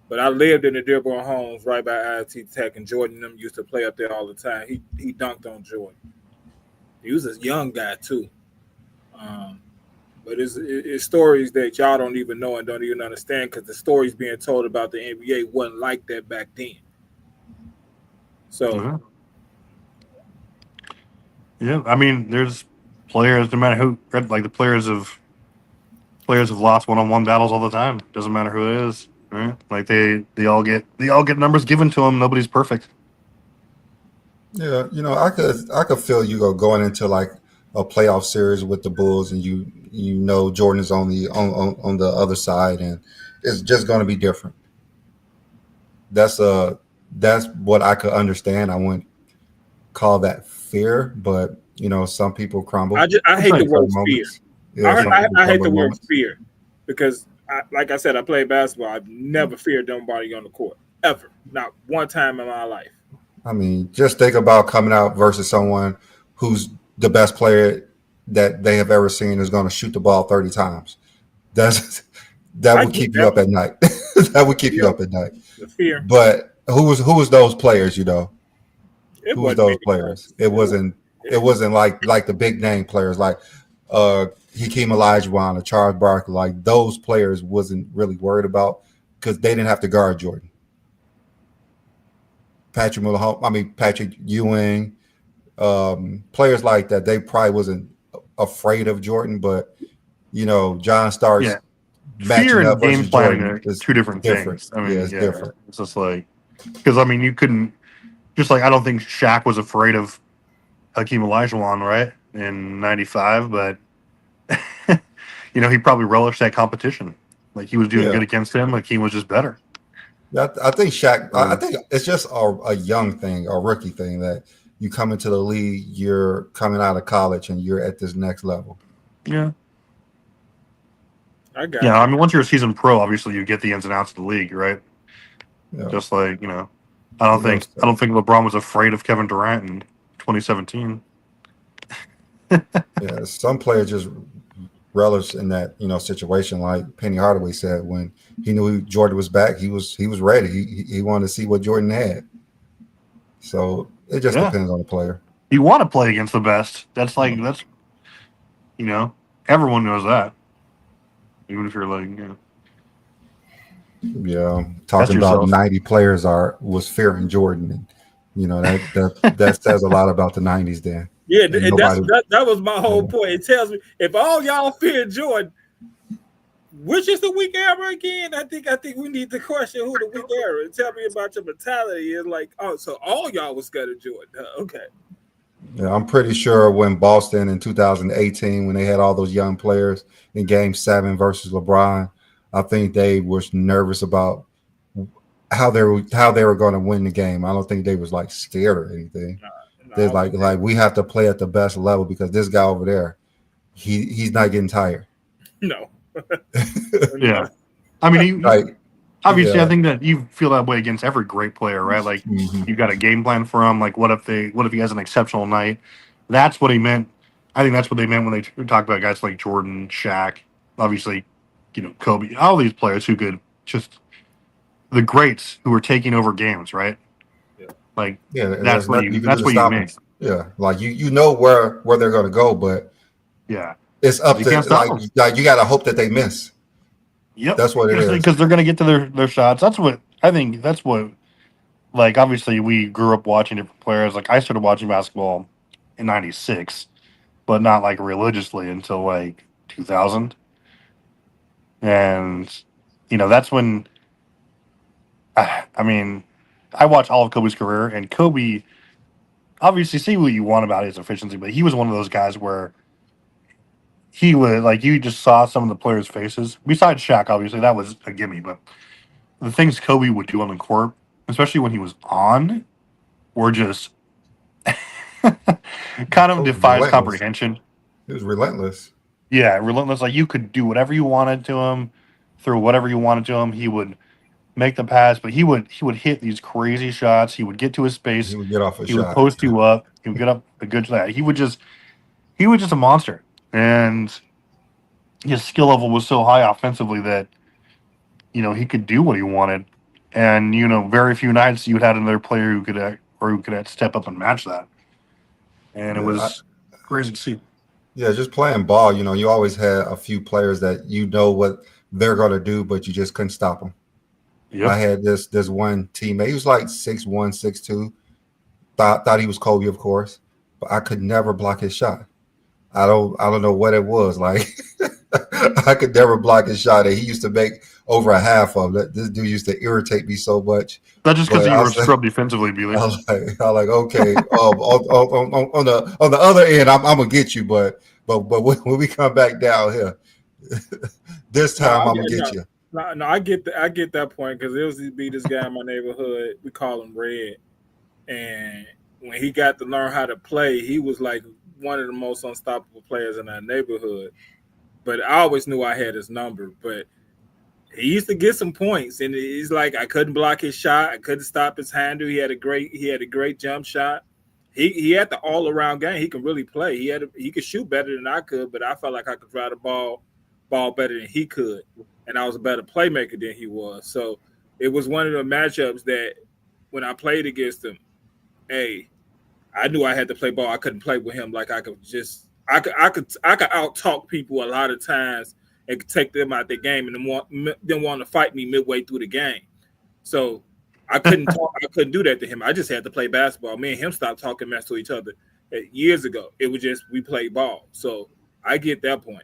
But I lived in the Dearborn Homes right by IT Tech, and Jordan and them used to play up there all the time. He dunked on Jordan. He was a young guy, too. But it's stories that y'all don't even know and don't even understand because the stories being told about the NBA wasn't like that back then. So, yeah, I mean, there's players, no matter who, like the players have lost one-on-one battles all the time. Doesn't matter who it is, right? Like they all get numbers given to them. Nobody's perfect. Yeah, I could feel you going into like a playoff series with the Bulls, and Jordan is on the other side, and it's just going to be different. That's what I could understand. I wouldn't call that fear, but some people crumble. I hate the word fear. Yeah, some I hate the word moments. fear because, like I said, I played basketball. I've never feared nobody on the court ever, not one time in my life. I mean, just think about coming out versus someone who's the best player that they have ever seen is going to shoot the ball 30 times. That's that I would get keep you that up at part. night. That would keep you Yeah, up at night. the fear. But who was those players? It Who was wasn't those many players? players. It wasn't. It It, wasn't like the big name players like Hakeem Olajuwon or Charles Barkley. Like those players wasn't really worried about because they didn't have to guard Jordan. Patrick Ewing, players like that. They probably wasn't afraid of Jordan, but John Starks Yeah, fear matching and up game versus planning Jordan are is two different different. things. I Yeah, mean, it's yeah, different. it's just like because I mean you couldn't just like I don't think Shaq was afraid of Hakeem Olajuwon, right, in '95, but he probably relished that competition. Like he was doing Yeah. good against him. Like he was just better. Yeah, I think Shaq. I Uh, think it's just a young thing, a rookie thing that you come into the league, you're coming out of college, and you're at this next level. yeah, I yeah. got I you. mean, once you're a seasoned pro, obviously you get the ins and outs of the league, right? Yeah, Just like you know. I don't think LeBron was afraid of Kevin Durant in 2017. Yeah, some players just relish in that situation. Like Penny Hardaway said, when he knew Jordan was back, he was ready. He wanted to see what Jordan had. So it just Yeah, depends on the player. you want to play against the best. That's Yeah. like that's you know everyone knows that. Even if you're like Yeah, that's talking about yourself. 90 players was fearing Jordan, and that says a lot about the 90s. Then Yeah, and and nobody. that was my whole Yeah. point. It tells me if all y'all fear Jordan, which is the weak era again? I think we need to question who the weak era. Tell me about your mentality. It's like, oh, so all y'all was scared of Jordan. Okay. Yeah, I'm pretty sure when Boston in 2018, when they had all those young players in Game 7 versus LeBron, I think they was nervous about how they were going to win the game. I don't think they was like scared or anything. No, I They're don't like think we have to play at the best level because this guy over there, he's not getting tired. no. Yeah, No. I mean, Like obviously, I yeah, think that you feel that way against every great player, right? Like mhm. you've got a game plan for him. Like what if he has an exceptional night? That's what he meant. I think that's what they meant when they talked about guys like Jordan, Shaq, obviously, Kobe, all these players who could just the greats who were taking over games, right? Yeah. Like Yeah. There's nothing you can do that's to what you stop them. mean. Yeah, like you know where they're going to go, but Yeah, it's up you to can't stop them. like you got to hope that they miss. Yep, That's what it is. because they're going to get to their shots. That's what I think. That's what like obviously we grew up watching different players. Like I started watching basketball in '96, but not like religiously until like 2000. And that's when I mean, I watched all of Kobe's career, and Kobe obviously see what you want about his efficiency, but he was one of those guys where he would like you just saw some of the players' faces. Besides Shaq, obviously that was a gimme, but the things Kobe would do on the court, especially when he was on, were just kind of Kobe was defies relentless. comprehension. He was relentless. Yeah, relentless. Like you could do whatever you wanted to him, throw whatever you wanted to him. He would make the pass, but he would hit these crazy shots. He would get to his He space. would get off a He would shot. post you up. He would get up a good shot. He was just a monster, and his skill level was so high offensively that he could do what he wanted. And very few nights you had another player who could step up and match that, and it Yeah, was crazy to see. yeah, just playing ball. You always had a few players that you know what they're going to do, but you just couldn't stop them. I Yep. had this one teammate. He was like 6'1", 6'2". Thought he was Kobe, of course, but I could never block his shot. I don't know what it was. Like I could never block his shot, and he used to make over a half of it. This dude used to irritate me so much. Not just because But you I were was like, scrubbed defensively, Beely. I like okay. On the other end, I'm gonna get you, but when we come back down here, this No, time I'm gonna get no, you. no, I get that point because there was to be this guy in my neighborhood. We call him Red, and when he got to learn how to play, he was like one of the most unstoppable players in our neighborhood. but I always knew I had his number. But he used to get some points, and he's like I couldn't block his shot, I couldn't stop his handle. He had a great jump shot. He had the all around game. He can really play. He could shoot better than I could, but I felt like I could drive the ball better than he could, and I was a better playmaker than he was. So it was one of the matchups that when I played against him, hey, I knew I had to play ball. I couldn't play with him like I could out talk people a lot of times and take them out the game and then want to fight me midway through the game. So I couldn't do that to him. I just had to play basketball. Me and him stopped talking mess to each other years ago. It was just we played ball. So I get that point.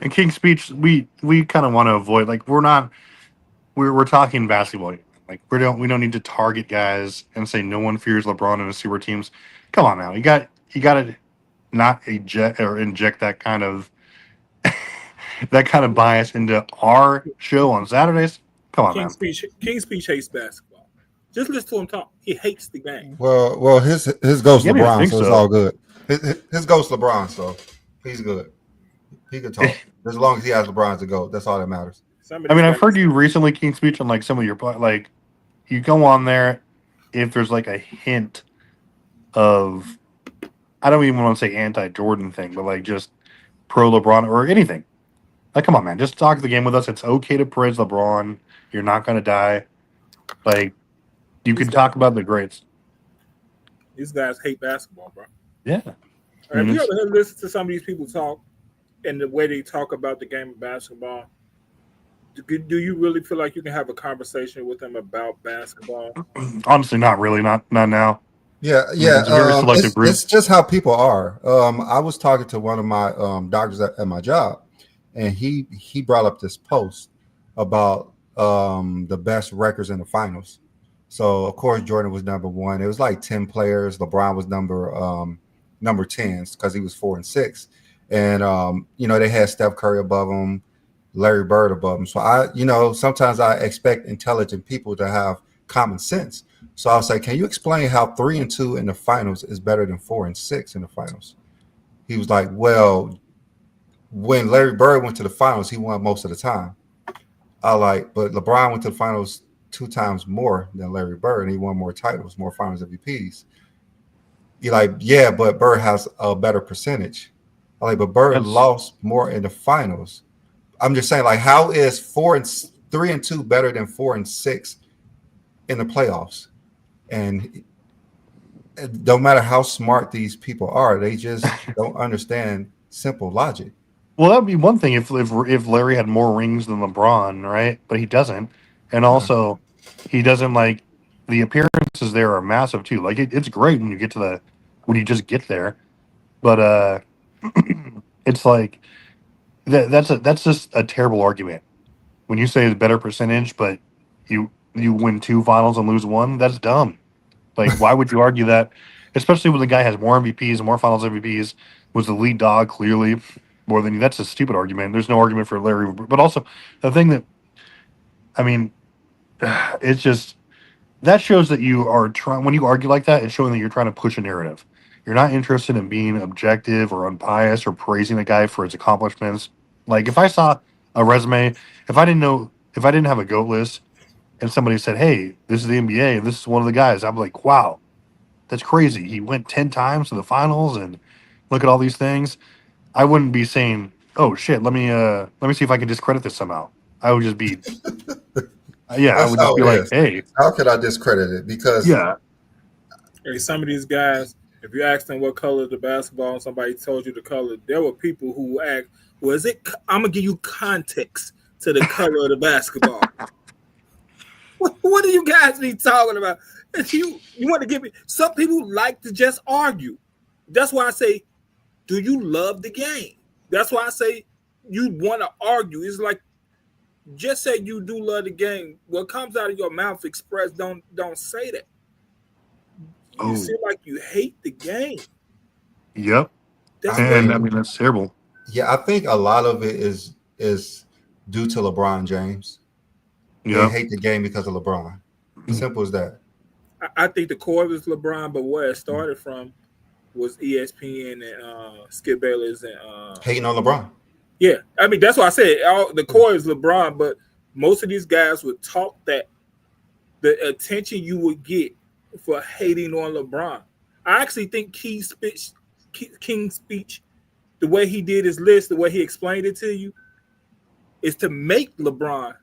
In King's Speech, we kind of want to avoid, like, we're talking basketball. Like, we don't need to target guys and say no one fears LeBron and the super teams. Come on now, you got to not inject that kind of bias into our show on Saturdays. Come on, man. King's Speech hates basketball. Just listen to him talk. He hates the game. Well, his ghost LeBron, so it's all good. His ghost LeBron, so he's good. He can talk as long as he has LeBron to go. That's all that matters. I've heard you recently, King's Speech, on like some of your like you go on there if there's like a hint of, I don't even want to say anti-Jordan thing, but like just pro LeBron or anything. Like, come on, man, just talk the game with us. It's okay to praise LeBron. You're not gonna die. Like, you can talk about the greats. These guys hate basketball, bro. Yeah. Have you ever listened to some of these people talk and the way they talk about the game of basketball? Do you really feel like you can have a conversation with them about basketball? Honestly, not really. Not now. Yeah. It's a very selective group. It's just how people are. I was talking to one of my doctors at my job, and he brought up this post about the best records in the finals. So of course Jordan was number one. It was like 10 players. LeBron was number 10 because he was 4 and 6, and they had Steph Curry above him, Larry Bird above him. So sometimes I expect intelligent people to have common sense. So I'll say, can you explain how 3 and 2 in the finals is better than 4 and 6 in the finals? He was like, well, when Larry Bird went to the finals, he won most of the time. But LeBron went to the finals 2 times more than Larry Bird, and he won more titles, more finals MVPs. You're like, yeah, but Bird has a better percentage. But Bird lost more in the finals. I'm just saying, like, how is 3 and 2 better than 4 and 6 in the playoffs? And no matter how smart these people are, they just don't understand simple logic. Well, that'd be one thing if Larry had more rings than LeBron, right? But he doesn't, and also he doesn't, like, the appearances there are massive too. Like, it's great when you just get there, but it's like that's just a terrible argument. When you say it's better percentage, but you win 2 finals and lose 1, that's dumb. Like, why would you argue that? Especially when the guy has more MVPs, more finals MVPs, was the lead dog clearly more than you. That's a stupid argument. There's no argument for Larry. But also, the thing that, it's just, that shows that you are trying, when you argue like that, it's showing that you're trying to push a narrative. You're not interested in being objective or unbiased or praising the guy for his accomplishments. Like, if I saw a resume, if I didn't have a GOAT list and somebody said, hey, this is the NBA and this is one of the guys, I'm like, wow, that's crazy. He went 10 times to the finals and look at all these things. I wouldn't be saying, oh shit, let me see if I can discredit this somehow. I would just be I would just be like, hey, how could I discredit it? Because hey, some of these guys, if you ask them what color the basketball and somebody told you the color, there were people who asked, was it? I'm gonna give you context to the color of the basketball. What do you guys be talking about? You want to give me? Some people like to just argue. That's why I say, do you love the game? That's why I say you want to argue. It's like, just say you do love the game. What comes out of your mouth, express. Don't say that. You seem like you hate the game. Yep. That's terrible. Yeah, I think a lot of it is due to LeBron James. Yeah. They hate the game because of LeBron. Simple as that. I think the core is LeBron, but where it started from was ESPN and Skip Bayless and Hating on LeBron. yeah. I mean, that's why I said the core is LeBron, but most of these guys would talk that the attention you would get for hating on LeBron. I actually think King's speech, the way he did his list, the way he explained it to you, is to make LeBron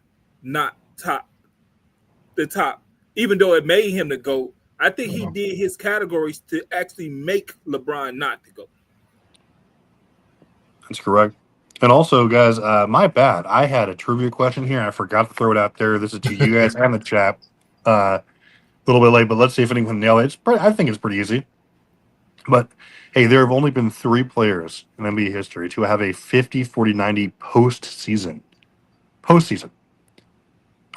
not the top, even though it made him the GOAT. I think he did his categories to actually make LeBron not the GOAT. That's correct. And also, guys, my bad. I had a trivia question here. I forgot to throw it out there. This is to you guys and the chat. A little bit late, but let's see if anyone can nail it. I think it's pretty easy. But, hey, there have only been 3 players in NBA history to have a 50, 40, 90 postseason. Postseason.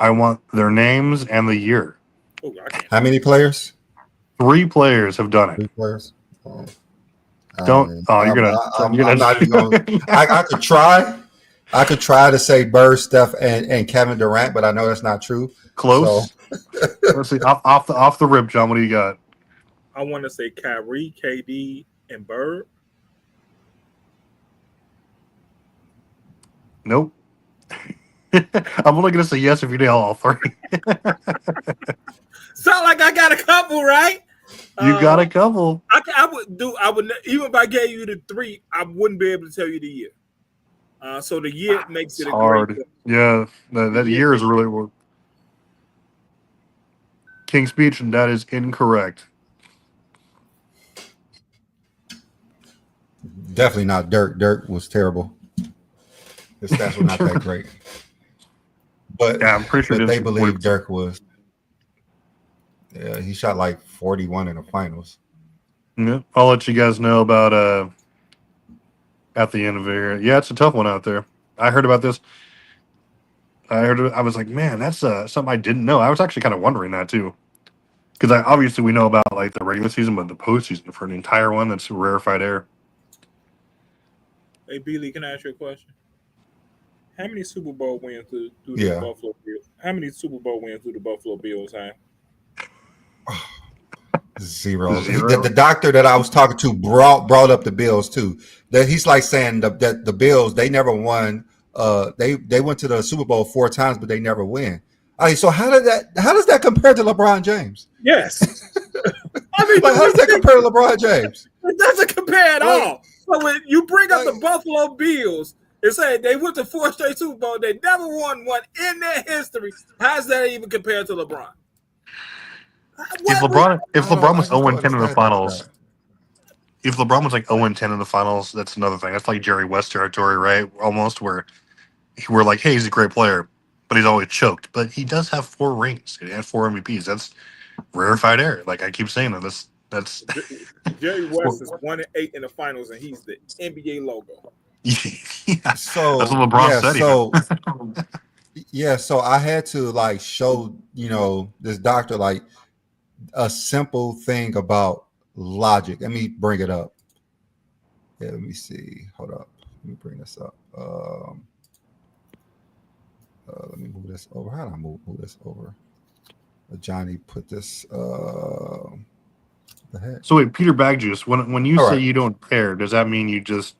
I want their names and the year. Oh, How many players? 3 players have done it. 3 players. Oh. Don't. You're gonna. I'm not even going. I could try. I could try to say Bird, Steph, and Kevin Durant, but I know that's not true. Close. So. Let's see. Off the rip, John. What do you got? I want to say Kyrie, KD, and Bird. Nope. I'm only gonna say yes if you nail all 3. Sound like I got a couple, right? You got a couple. I would even if I gave you the 3, I wouldn't be able to tell you the year. So the year makes it hard. Great yeah, that year is really King's Speech, and that is incorrect. Definitely not Dirk. Dirk was terrible. His stats were not that great. But yeah, I'm pretty sure they believe Dirk was. Yeah, he shot like 41 in the finals. Yeah, I'll let you guys know about at the end of it here. Yeah, it's a tough one out there. I heard about this. I was like, man, that's something I didn't know. I was actually kind of wondering that too, because obviously we know about like the regular season, but the postseason for an entire one, that's rarefied air. Hey, Beasley, can I ask you a question? How many Super Bowl wins do the Buffalo Bills? How many Super Bowl wins do the Buffalo Bills have? Zero. The doctor that I was talking to brought up the Bills too. That he's like saying that the Bills, they never won. They went to the Super Bowl 4 times, but they never win. So how does that compare to LeBron James? Yes. I mean, like, how does that compare to LeBron James? It doesn't compare at all. So when you bring up the Buffalo Bills and say they went to 4 straight Super Bowl, they never won one in their history. How does that even compare to LeBron? If LeBron was 0-10 in the finals, if LeBron was like 0-10 in the finals, that's another thing. That's like Jerry West territory, right? Almost where we're like, hey, he's a great player, but he's always choked. But he does have 4 rings and 4 MVPs. That's rarefied air. Like I keep saying that. That's Jerry West is 1-8 in the finals, and he's the NBA logo. Yeah, so that's what LeBron said. So I had to like show this doctor like a simple thing about logic. Let me bring it up. Yeah, let me see. Hold up. Let me bring this up. Let me move this over. How do I move this over? Johnny put this. The heck? So wait, Peter Bagjuice, when you All say right. you don't care, does that mean you just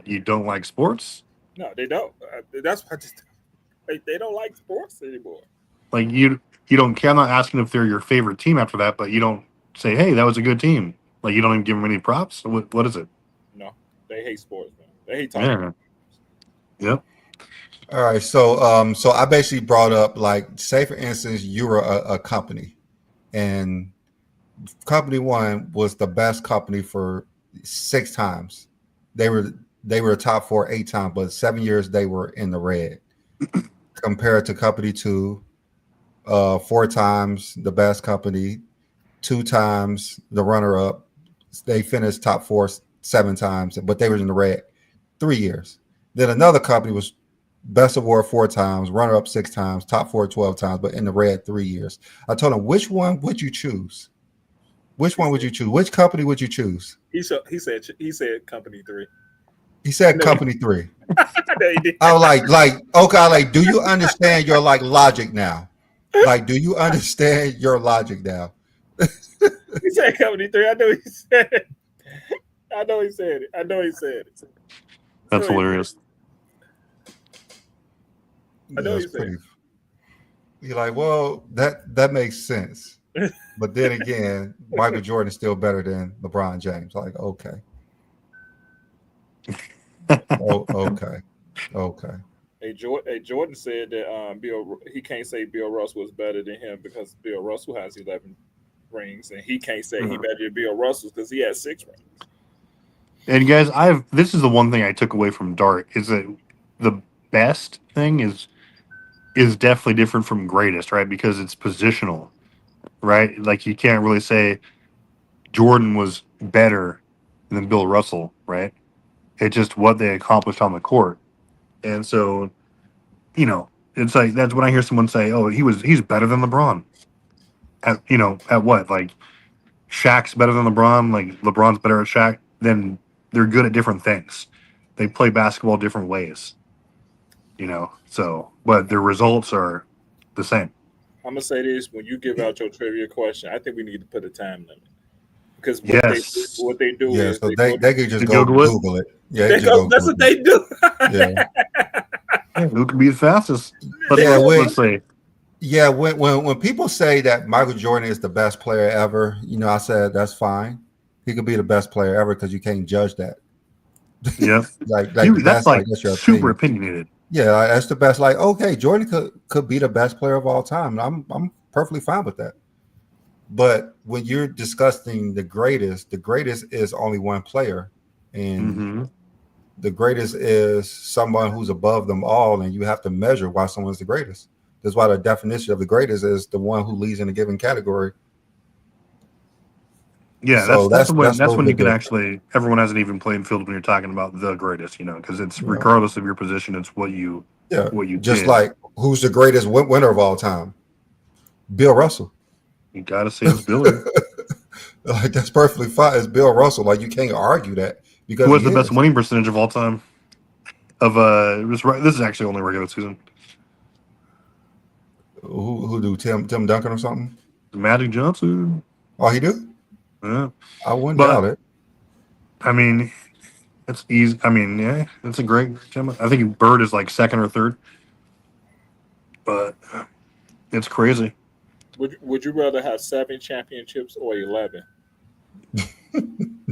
you don't like sports? No, they don't. That's why they don't like sports anymore. Like you don't care. I'm not asking if they're your favorite team after that, but you don't say, "Hey, that was a good team." Like you don't even give them any props. What is it? No, they hate sports, man. They hate talking. Yeah. Yep. All right. So so I basically brought up like, say for instance, you were a company, and company 1 was the best company for 6 times. They were a top 4 8 times, but 7 years they were in the red. Compared to company 2, 4 times the best company, 2 times the runner-up. They finished top 4 7 times, but they were in the red 3 years. Then another company was best award 4 times, runner-up 6 times, top 4 12 times, but in the red 3 years. I told him, which one would you choose? Which one would you choose? Which company would you choose? He said company 3. He said company 3. No, he didn't. I was like, okay, like, do you understand your like logic now? Like, do you understand your logic now? He said company 3. I know he said it. I know he said it. That's hilarious. I know That's he said pretty. You're like, well, that makes sense. But then again, Michael Jordan is still better than LeBron James. Like, okay. Oh, okay. Jordan said that he can't say Bill Russell was better than him because Bill Russell has 11 rings, and he can't say he better than Bill Russell because he has 6 rings. And guys, this is the one thing I took away from Dart is that the best thing is definitely different from greatest, right? Because it's positional, right? Like you can't really say Jordan was better than Bill Russell, right? It's just what they accomplished on the court. And so, it's like that's when I hear someone say, "Oh, he's better than LeBron." At what? Like Shaq's better than LeBron, like LeBron's better at Shaq, then they're good at different things. They play basketball different ways. So but their results are the same. I'm gonna say this: when you give out your trivia question, I think we need to put a time limit because Yes. what they do Yeah, is so they they go, could just To go Google it? Google it. Yeah, they just go. go That's what Google it. they do. Yeah. Who can be the fastest? Yeah, Let's say. Yeah, when people say that Michael Jordan is the best player ever, I said that's fine. He could be the best player ever because you can't judge that. Yeah. Like the That's best, like like that's your super opinion. opinionated. Yeah, that's the best. Like, okay, Jordan could be the best player of all time. I'm perfectly fine with that. But when you're discussing the greatest is only one player, and Mm-hmm. the greatest is someone who's above them all, and you have to measure why someone's the greatest. That's why the definition of the greatest is the one who leads in a given category. Yeah, So that's a that's little when you bit can different. actually everyone has an even playing field when you're talking about the greatest, because it's Yeah, regardless of your position, it's what you yeah. Just did. like who's the greatest winner of all time? Bill Russell. You gotta say it's Billy. Like that's perfectly fine. It's Bill Russell. Like you can't argue that Who because has he the best is. winning percentage of all time? This is actually only regular season. Who do Tim Duncan or something? Magic Johnson. Oh, he do. Yeah. I wouldn't doubt But it. I mean, it's easy. I mean, yeah, it's a great. I think Bird is like second or third, but it's crazy. Would you rather have 7 championships or 11?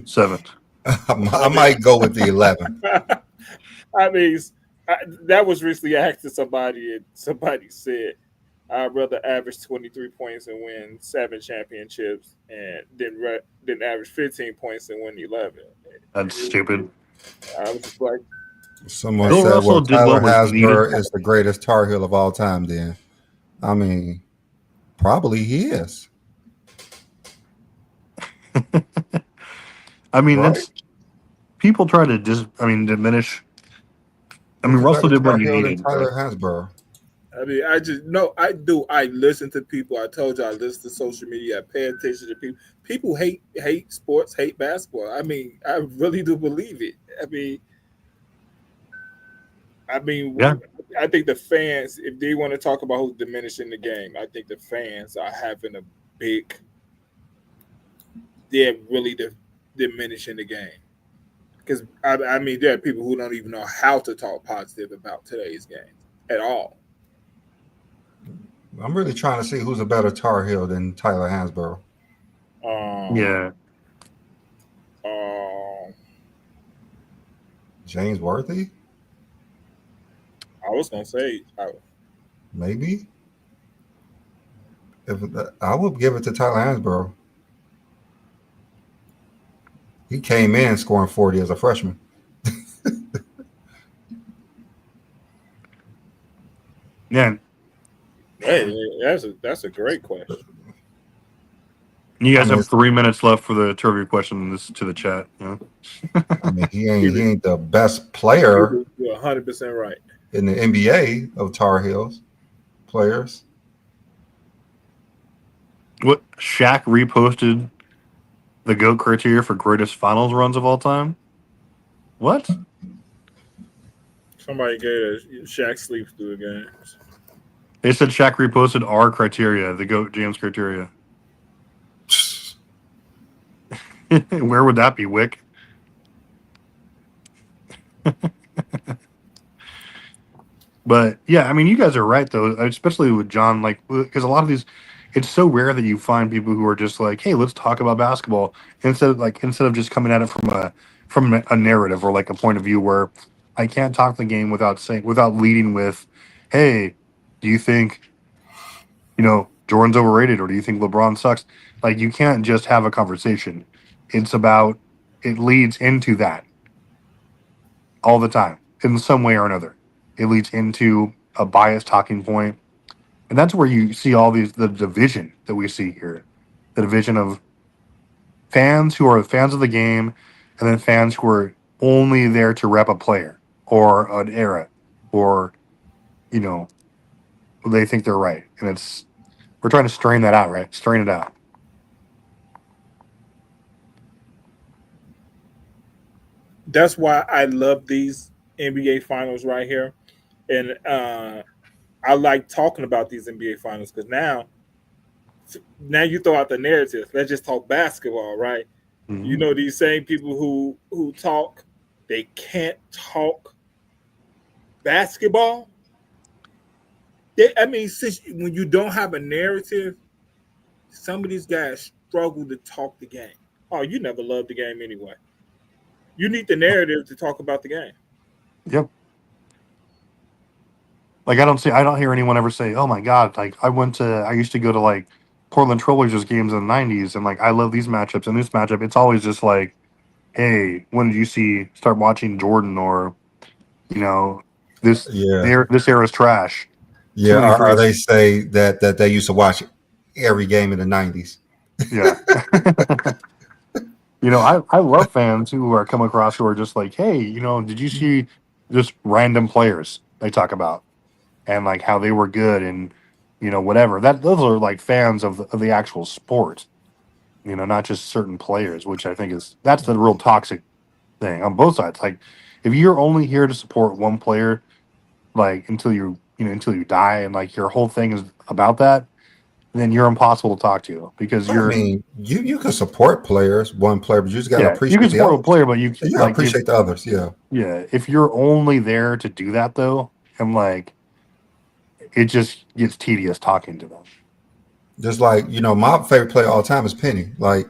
7. I might go with the 11. I mean, that was recently asked to somebody, and somebody said, "I'd rather average 23 points and win 7 championships, and then average 15 points and win 11." That's stupid. I was just like, Someone Bill said, Russell "Well, did Tyler what was needed. Hasbro is the greatest Tar Heel of all time." Then, I mean, probably he is, I mean, right? that's people try to diminish. I mean, Who's a Russell better did what Tar he Heel than needed, but Tyler Hasbro? I mean, I just no, I do. I listen to people. I told you I listen to social media. I pay attention to people. People hate sports, hate basketball. I mean, I really do believe it. I mean, yeah, I think the fans, if they want to talk about who's diminishing the game, I think the fans are having a big. They're really diminishing the game because I mean, there are people who don't even know how to talk positive about today's game at all. I'm really trying to see who's a better Tar Heel than Tyler Hansborough. Um, yeah. um, James Worthy, I was gonna say, maybe. If I would give it to Tyler Hansborough. He came in scoring 40 as a freshman. Yeah. hey, that's a great question. You I guys mean, have 3 minutes left for the trivia question. This to the chat. Yeah. he You ain't the best player you're 100% right. in the NBA of Tar Heels players. What Shaq reposted the GOAT criteria for greatest finals runs of all time? What? Somebody gave a Shaq sleeps through the games. They said Shaq reposted our criteria, the GOAT James criteria. Where would that be, Wick? But yeah, I mean, you guys are right though, especially with John. Like, because a lot of these, it's so rare that you find people who are just like, "Hey, let's talk about basketball," instead of just coming at it from a narrative or like a point of view where I can't talk the game without leading with, "Hey, do you think Jordan's overrated, or do you think LeBron sucks?" Like, you can't just have a conversation. It leads into that all the time in some way or another. It leads into a biased talking point, and that's where you see the division that we see here, the division of fans who are fans of the game, and then fans who are only there to rep a player or an era, or you know they think they're right, and we're trying to strain that out, right? Strain it out. That's why I love these NBA finals right here, and I like talking about these NBA finals because now you throw out the narrative. Let's just talk basketball, right? Mm-hmm. These same people who talk, they can't talk basketball. Since when you don't have a narrative, some of these guys struggle to talk the game. Oh, you never loved the game anyway. You need the narrative to talk about the game. Yep. Like, I don't hear anyone ever say, "Oh my God!" Like, I used to go to like Portland Trailblazers games in the '90s, and like I love these matchups. And this matchup, it's always just like, "Hey, when did you start watching Jordan?" Or you know, this Yeah, this era's trash. Too yeah. many Or greats. they say that they used to watch every game in the '90s. Yeah. I love fans who are come across who are just like, "Hey, did you see just random players they talk about and like how they were good and whatever." Those are like fans of the actual sport, not just certain players, which I think that's the real toxic thing on both sides. Like, if you're only here to support one player, like until you die, and like your whole thing is about that, then you're impossible to talk to because I you're mean, you can support one player, but you just got to yeah, you can appreciate the support a others. player, but you You got to like if appreciate the others. Yeah. yeah, if you're only there to do that though, and like it just gets tedious talking to them. Just like my favorite player all time is Penny. Like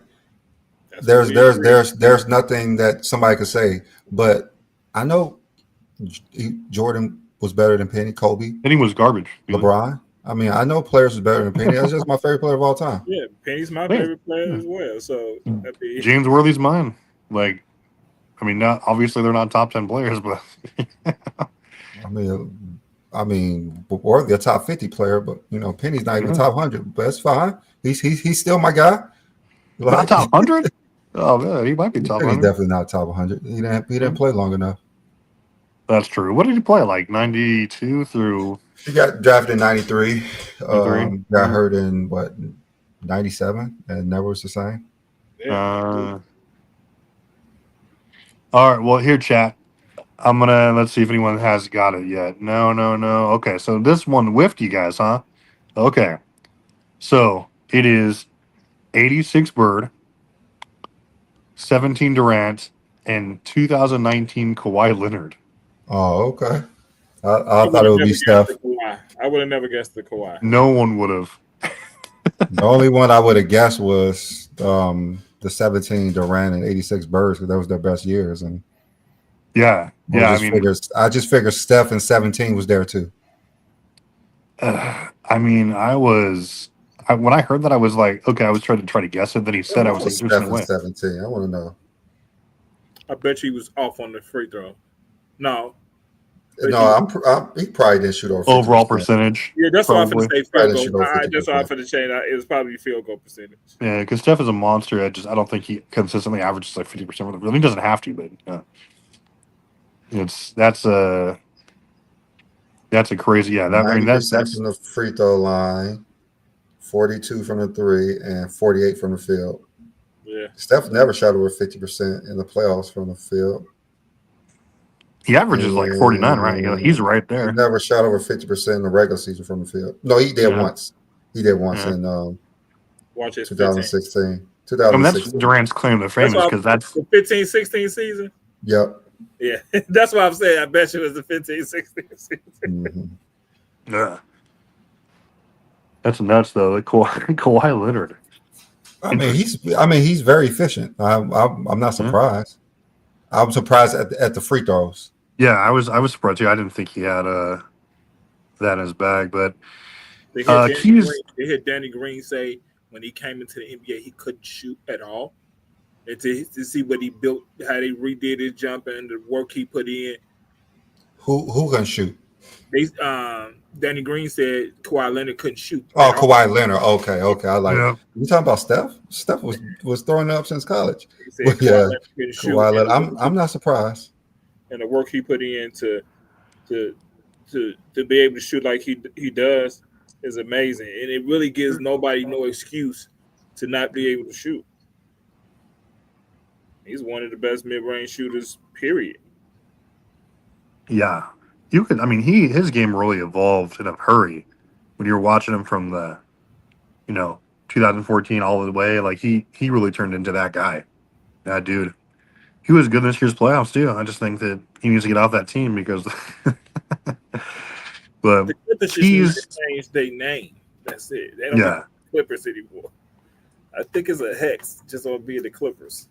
That's what there's we there's agree. there's there's nothing that somebody could say, but I know Jordan was better than Penny, Kobe, And he was garbage. Really. LeBron. I mean, I know players was better than Penny. That's just my favorite player of all time. Yeah, Penny's my Yeah. favorite player Yeah. as well. So that'd be James Worthy's mine. Like, I mean, not obviously they're not top 10 players, but I mean, Worthy a top 50 player, but Penny's not even yeah. top 100. But that's fine. He's still my guy. Not Like top 100. Oh man, he might be top Penny's 100. definitely not top 100. He didn't play long enough. That's true. What did he play? Like 92 through He got drafted in '93. 93. Got hurt in what '97, and never was the same. yeah. All right. Well, here, chat. Let's see if anyone has got it yet. No, no, no. Okay, so this one whiffed you guys, huh? Okay. So it is 86 Bird, 17 Durant, and 2019 Kawhi Leonard. Oh, okay. I I would thought it have would never be guessed Steph. the Kawhi. I would have never guessed the Kawhi. No one would have. The only one I would have guessed was the 17 Durant and 86 Birds because that was their best years, and Yeah. Yeah. I just figured Steph in 17 was there too. When I heard that, I was like, okay, I was trying to guess it. Then he said, I was like, there's no Steph in way. 17. I want to know. I bet you he was off on the free throw. No. No, he probably didn't shoot over 50%. Overall percentage. Yeah, that's why I'm probably. going to say Probably field didn't shoot goal. over That's why I'm 50%. going to say that it was probably field goal percentage. Yeah, because Steph is a monster. I don't think he consistently averages like 50% from the field. He doesn't have to, but that's a crazy. Yeah, 90% from the free throw line, 42 from the three, and 48 from the field. Yeah, Steph never shot over 50% in the playoffs from the field. he averages like 49, right? Yeah, he's right He there. never shot over 50% in the regular season from the field. No, he did once. He did once in watch his 2016. I mean, that's Durant's claim to fame is because that's the 15-16 season. Yep. Yeah, that's what I'm saying. I bet you it was the 15-16 season. Mm-hmm. Yeah. That's nuts, though. Like Kawhi Leonard. I mean, he's very efficient. I'm not surprised. I'm surprised at the free throws. Yeah, I was surprised too. I didn't think he had that in his bag, but They heard Keys. Danny Green say when he came into the NBA he couldn't shoot at all. And to see what he built, how they redid his jump and the work he put in. Who can shoot? Danny Green said Kawhi Leonard couldn't shoot. Oh, Kawhi Leonard. Okay. I like. Yeah. You talking about Steph? Steph was throwing up since college. He said Well, Kawhi yeah, Leonard couldn't shoot. Kawhi Leonard. I'm not surprised. And the work he put in to be able to shoot like he does is amazing, and it really gives nobody no excuse to not be able to shoot. He's one of the best mid-range shooters, period. Yeah, you could. I mean, his game really evolved in a hurry when you're watching him from the, 2014 all the way. Like he really turned into that guy, that dude. He was good in this year's playoffs too. I just think that he needs to get off that team because. But the Clippers just need to change their name. That's it. They don't have Clippers anymore. I think it's a hex just on being the Clippers.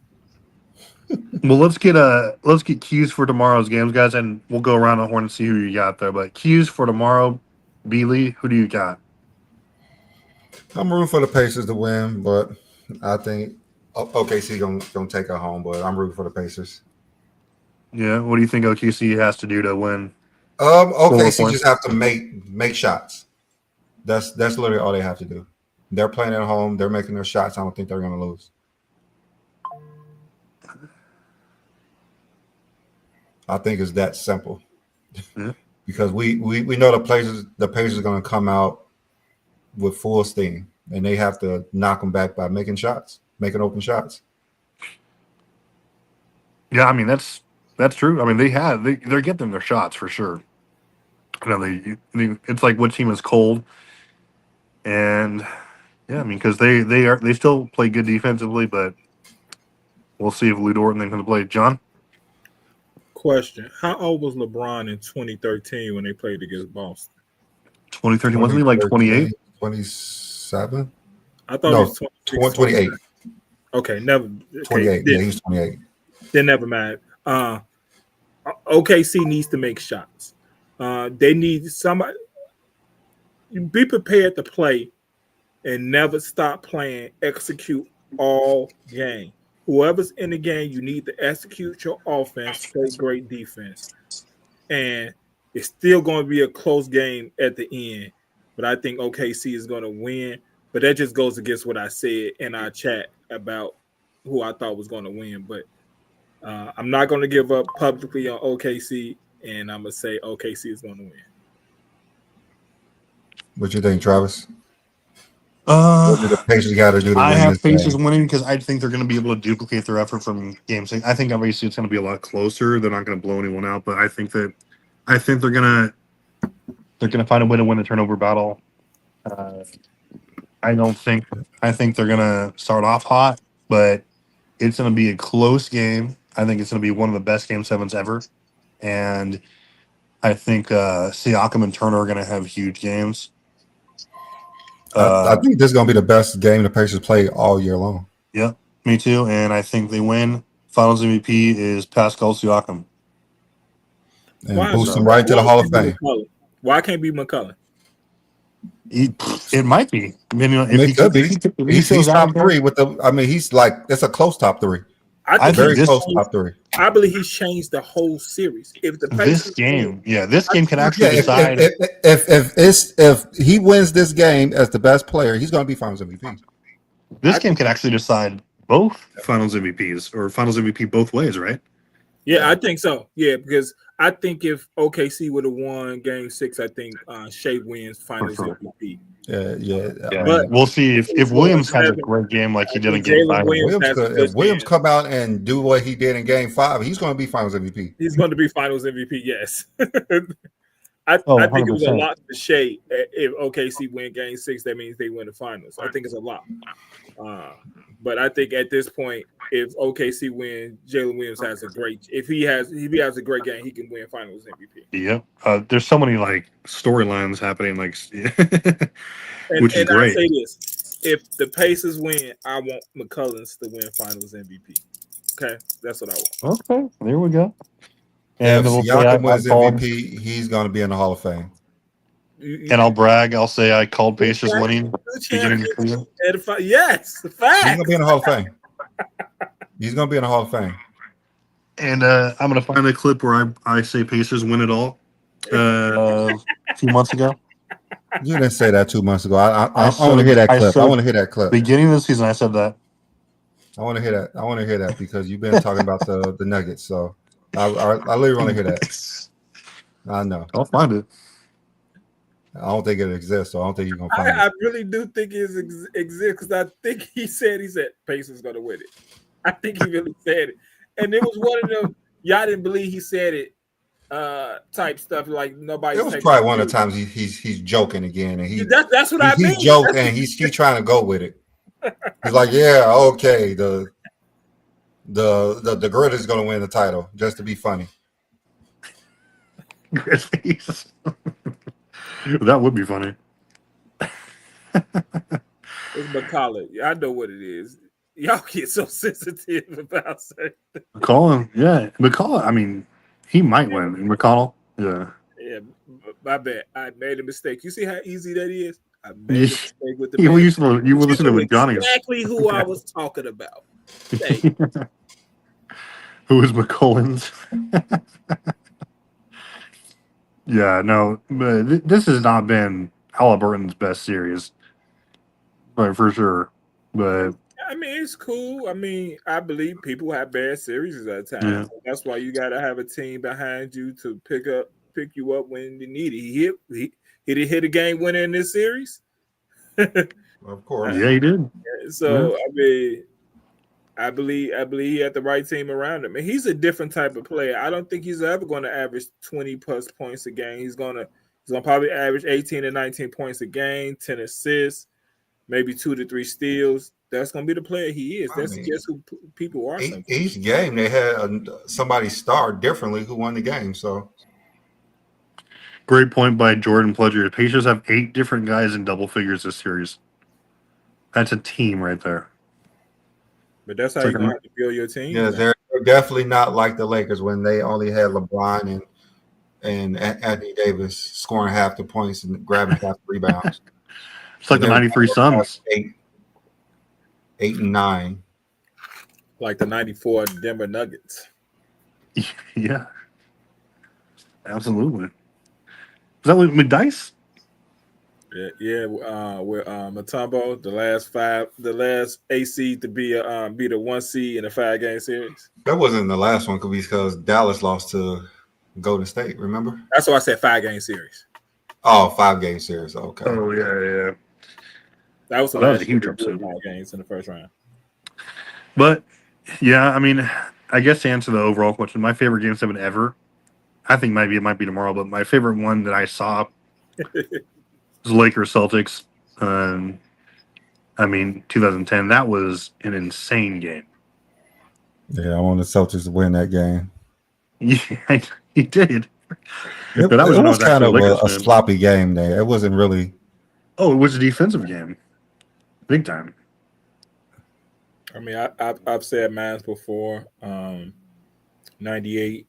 Well, let's get cues for tomorrow's games, guys, and we'll go around the horn and see who you got there. But cues for tomorrow, Beely, who do you got? I'm rooting for the Pacers to win, but I think OKC gonna take it home. But I'm rooting for the Pacers. Yeah, what do you think OKC has to do to win? OKC just have to make shots. That's literally all they have to do. They're playing at home. They're making their shots. I don't think they're going to lose. I think it's that simple. Yeah. Because we know the Pacers are going to come out with full steam, and they have to knock them back by making open shots. Yeah, I mean that's true. I mean they're getting their shots for sure. It's like what team is cold, and yeah, I mean because they still play good defensively, but we'll see if Lou Dort and them can play. John. Question: how old was LeBron in 2013 when they played against Boston? 2013, wasn't he like 28? 27? I thought he was 28. Okay, never. 28. Yeah, he was 28. Then never mind. OKC needs to make shots. They need somebody. Be prepared to play and never stop playing. Execute all game. Whoever's in the game, you need to execute your offense, play great defense. And it's still going to be a close game at the end. But I think OKC is going to win. But that just goes against what I said in our chat about who I thought was going to win. But I'm not going to give up publicly on OKC, and I'm going to say OKC is going to win. What you think, Travis? What do the Pacers got to do to win I have this Pacers game? winning because I think they're going to be able to duplicate their effort from Game 6. I think obviously it's going to be a lot closer. They're not going to blow anyone out, but I think they're going to find a way to win the turnover battle. I think they're going to start off hot, but it's going to be a close game. I think it's going to be one of the best Game 7s ever, and I think Siakam and Turner are going to have huge games. I think this is going to be the best game the Pacers play all year long. Yeah, me too. And I think they win. Finals MVP is Pascal Siakam. And boost him right to the Hall of Fame. Why can't be McCullough? It might be. I mean, It could be. He's top three with the. I mean, he's like it's a close top three. I think very close top three. I believe he's changed the whole series. If the this game can actually decide. If he wins this game as the best player, he's going to be Finals MVP. This game can actually decide both Finals MVPs or Finals MVP both ways, right? Yeah, I think so. Yeah, because I think if OKC would have won Game 6, I think Shea wins Finals MVP. Yeah. But we'll see if Williams has a great game like he did in Game 5. If Williams come out and do what he did in Game 5, he's going to be Finals MVP. He's going to be Finals MVP. Yes. I think it was a lot to Shea. If OKC win Game 6, that means they win the Finals. I think it's a lot. But I think at this point, if OKC win, Jalen Williams has a great. If he has a great game, he can win Finals MVP. Yep. There's so many like storylines happening, like which is And I great. say this: if the Pacers win, I want McCullins to win Finals MVP. Okay, that's what I want. Okay, there we go. And And if we'll say Siakam I wins called, MVP, he's going to be in the Hall of Fame. and I'll brag. I'll say I called Pacers winning beginning of the season. Yes, He's fact. going to be in the Hall of Fame. He's going to be in the Hall of Fame. And I'm going to find the clip where I say Pacers win it all. 2 months ago. You didn't say that 2 months ago. I want to hear that clip. I want to hear that clip. Beginning of the season, I said that. I want to hear that. I want to hear that because you've been talking about the Nuggets. So I literally want to hear that. I know. I'll find it. I don't think it exists, so I don't think you're going to find it. I really do think it exists because I think he said Pacers going to win it. I think he really said it. And it was one of them, y'all didn't believe he said it type stuff, like nobody. It was probably one of the times he's joking again, and that's what I mean. He's joking and he's trying to go with it. He's like, yeah, okay, the Grit is going to win the title just to be funny. Grizzlies. That would be funny. It's McCollum. I know what it is. Y'all get so sensitive about saying McCollum, yeah. McCollum, I mean, he might win. McConnell, yeah. Yeah, my bad. I made a mistake. You see how easy that is? I made a mistake with the you were listening to Johnny. Exactly who I was talking about. Who is McCollins? Yeah, no, but this has not been Halliburton's best series, but for sure. But I mean, it's cool. I mean, I believe people have bad series at times. Yeah. So that's why you got to have a team behind you to pick you up when you need it. He hit a game winner in this series. Of course, yeah, he did. So yeah. I believe he had the right team around him, and he's a different type of player. I don't think he's ever going to average 20 plus points a game. He's gonna probably average 18 to 19 points a game, 10 assists, maybe 2 to 3 steals. That's going to be the player he is. That's just who people are. Each game they had somebody star differently who won the game. So great point by Jordan Pledger. Pacers have 8 different guys in double figures this series. That's a team right there. But that's how you're going to have to build your team. Yeah, they're definitely not like the Lakers when they only had LeBron and Anthony Davis scoring half the points and grabbing half the rebounds. It's like the 93 Suns. 8 and 9. Like the 94 Denver Nuggets. Yeah. Absolutely. Is that with Dice? Yeah, with Mutombo, the last AC to be the 1 seed in a 5-game series. That wasn't the last one because Dallas lost to Golden State. Remember? That's why I said 5-game series. Oh, 5-game series. Okay. Oh yeah. That was a huge upset. 5 games in the first round. But yeah, I mean, I guess to answer the overall question, my favorite Game 7 ever, I think it might be tomorrow, but my favorite one that I saw. Lakers Celtics, 2010. That was an insane game. Yeah, I want the Celtics to win that game. Yeah, he did. It was kind of a sloppy game there. It wasn't really. Oh, it was a defensive game, big time. I mean, I've said mine before. 98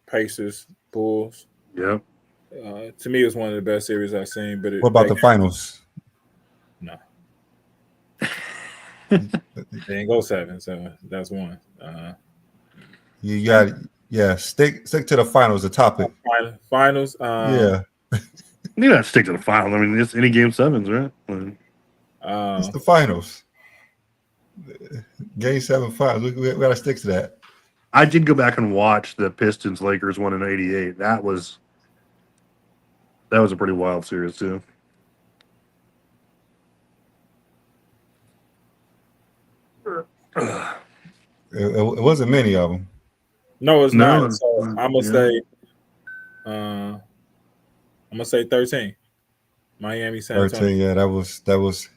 Pacers Bulls. Yep. To me, it was one of the best series I've seen. But what about the finals? No, they didn't go 7, so that's one. You got stick to the finals. The topic finals. Yeah, you gotta stick to the finals. I mean, it's any Game 7s, right? It's the finals. Game 7 finals. We gotta stick to that. I did go back and watch the Pistons Lakers one in '88. That was a pretty wild series too. It wasn't many of them. No, it's not. So I'm gonna say 13. Miami, San Antonio. 13. Yeah, that was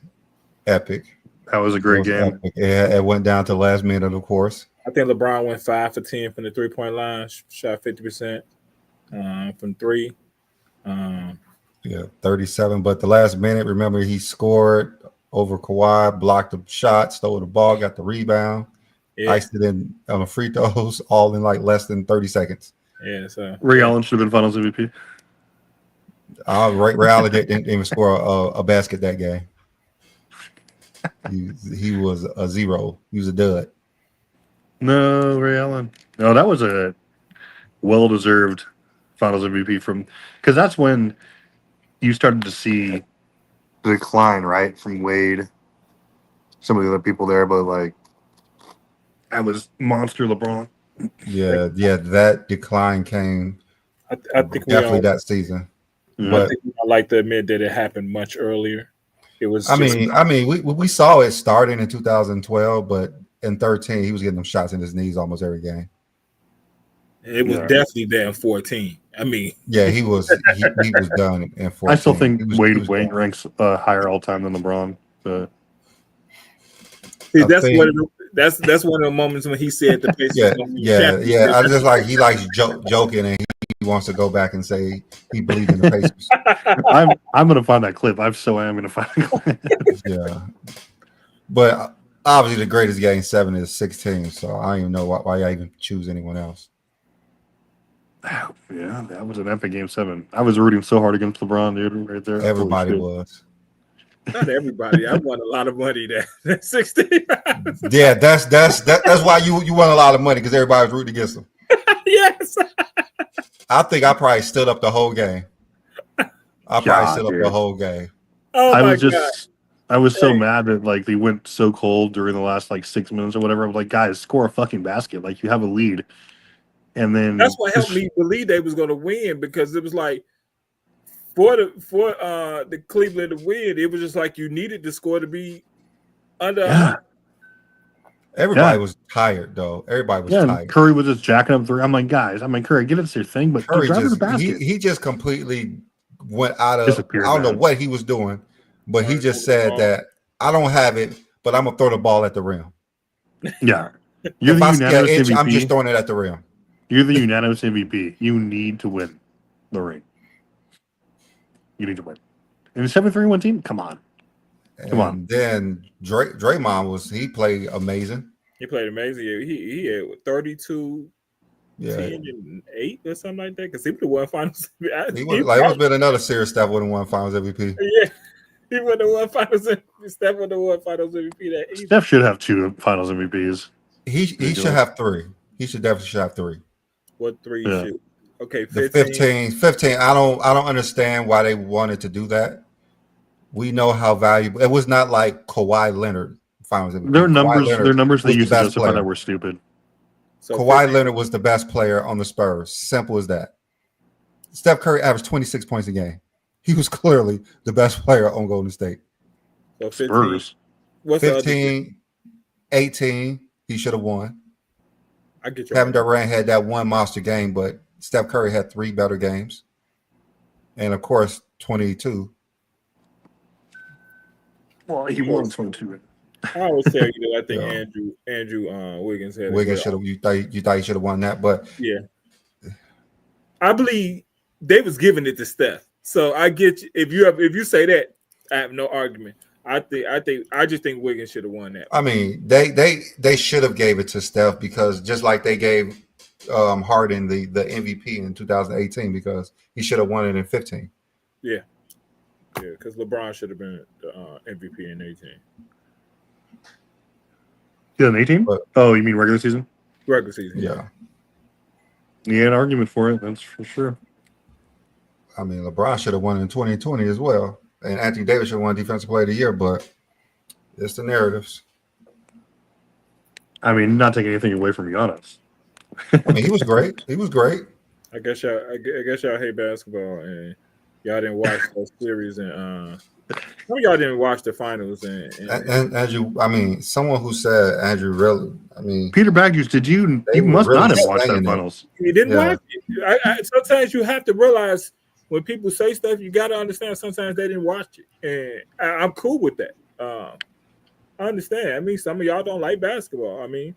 epic. That was a great game. It went down to the last minute, of course. I think LeBron went 5 for 10 from the 3-point line, shot 50% from three. 37. But the last minute, remember, he scored over Kawhi, blocked the shot, stole the ball, got the rebound, iced it in on the free throws, all in like less than 30 seconds. Yeah, so Ray Allen should have been Finals MVP. Ray Allen didn't even score a basket that game. He was a zero. He was a dud. No, Ray Allen. No, that was a well-deserved Finals MVP because that's when you started to see the decline, right, from Wade, some of the other people there, but like that was monster LeBron. Yeah, that decline came. I think definitely that season. But I think I like to admit that it happened much earlier. It was. I mean, we saw it starting in 2012, but in 13, he was getting them shots in his knees almost every game. It was definitely there in 14. I mean, yeah, he was done in 14. I still think Wade ranks higher all time than LeBron. But see, that's one of the moments when he said the Pacers. Yeah. I just like he likes joking and he wants to go back and say he believes in the Pacers. I'm gonna find that clip. I am gonna find a clip. Yeah, but obviously the greatest game 7 is 16. So I don't even know why I even choose anyone else. Yeah, that was an epic game 7. I was rooting so hard against LeBron, dude, right there. Everybody was. Not everybody. I won a lot of money that 16. Yeah, that's why you won a lot of money because everybody was rooting against them. Yes. I think I probably stood up the whole game. The whole game. Oh my God. I was so mad that like they went so cold during the last like 6 minutes or whatever. I was like, guys, score a fucking basket. Like you have a lead. And then that's what helped me believe they was going to win because it was like for the Cleveland to win, it was just like you needed the score to be under. Yeah. Everybody was tired though. Everybody was tired. Curry was just jacking up 3. I'm like, guys, Curry, get us your thing, but Curry drive the basket. He just completely went out of. I don't know what he was doing, but he just said that I don't have it, but I'm gonna throw the ball at the rim. Yeah, if I see an inch, I'm just throwing it at the rim. You're the unanimous MVP. You need to win the ring. You need to win. In a 7-3-1 team? Come on. Then Draymond played amazing. He played amazing. He had 32, 10, and 8 or something like that. Because he would have won finals. It was been another series Steph would have won finals MVP. Yeah. He would have won finals MVP. Steph would have won finals MVP. Steph should have 2 finals MVPs. He should have 3. He should definitely have 3. What 3 shoot? Okay, 15. I don't understand why they wanted to do that. We know how valuable it was. Not like Kawhi Leonard finals MVP. Their numbers they used to justify that were stupid. So Kawhi Leonard was the best player on the Spurs. Simple as that. Steph Curry averaged 26 points a game. He was clearly the best player on Golden State. So 15. Spurs. What's 15, 18, he should have won. I get you. Kevin Durant had that one monster game, but Steph Curry had 3 better games. And of course, 22. Well, he won 22. I always tell you that I think Andrew Wiggins had. Wiggins should have. You thought he should have won that, but yeah, I believe they was giving it to Steph. So I get you. If you say that, I have no argument. I just think Wiggins should have won that. I mean, they should have gave it to Steph because just like they gave Harden the MVP in 2018 because he should have won it in 15. Yeah, because LeBron should have been the MVP in 18. 2018? Oh, you mean regular season? Regular season. Yeah. You had an argument for it. That's for sure. I mean, LeBron should have won in 2020 as well. And Anthony Davis should have won Defensive Player of the Year, but it's the narratives. I mean, not taking anything away from Giannis. I mean, he was great. He was great. I guess y'all hate basketball and y'all didn't watch those series and some of y'all didn't watch the finals and Andrew. I mean, someone who said Andrew really. I mean, Peter Baggers, did you? You must really not have watched that finals. You didn't watch it. Sometimes you have to realize when people say stuff, you got to understand. Sometimes they didn't watch it, and I'm cool with that. I understand. I mean, some of y'all don't like basketball. I mean,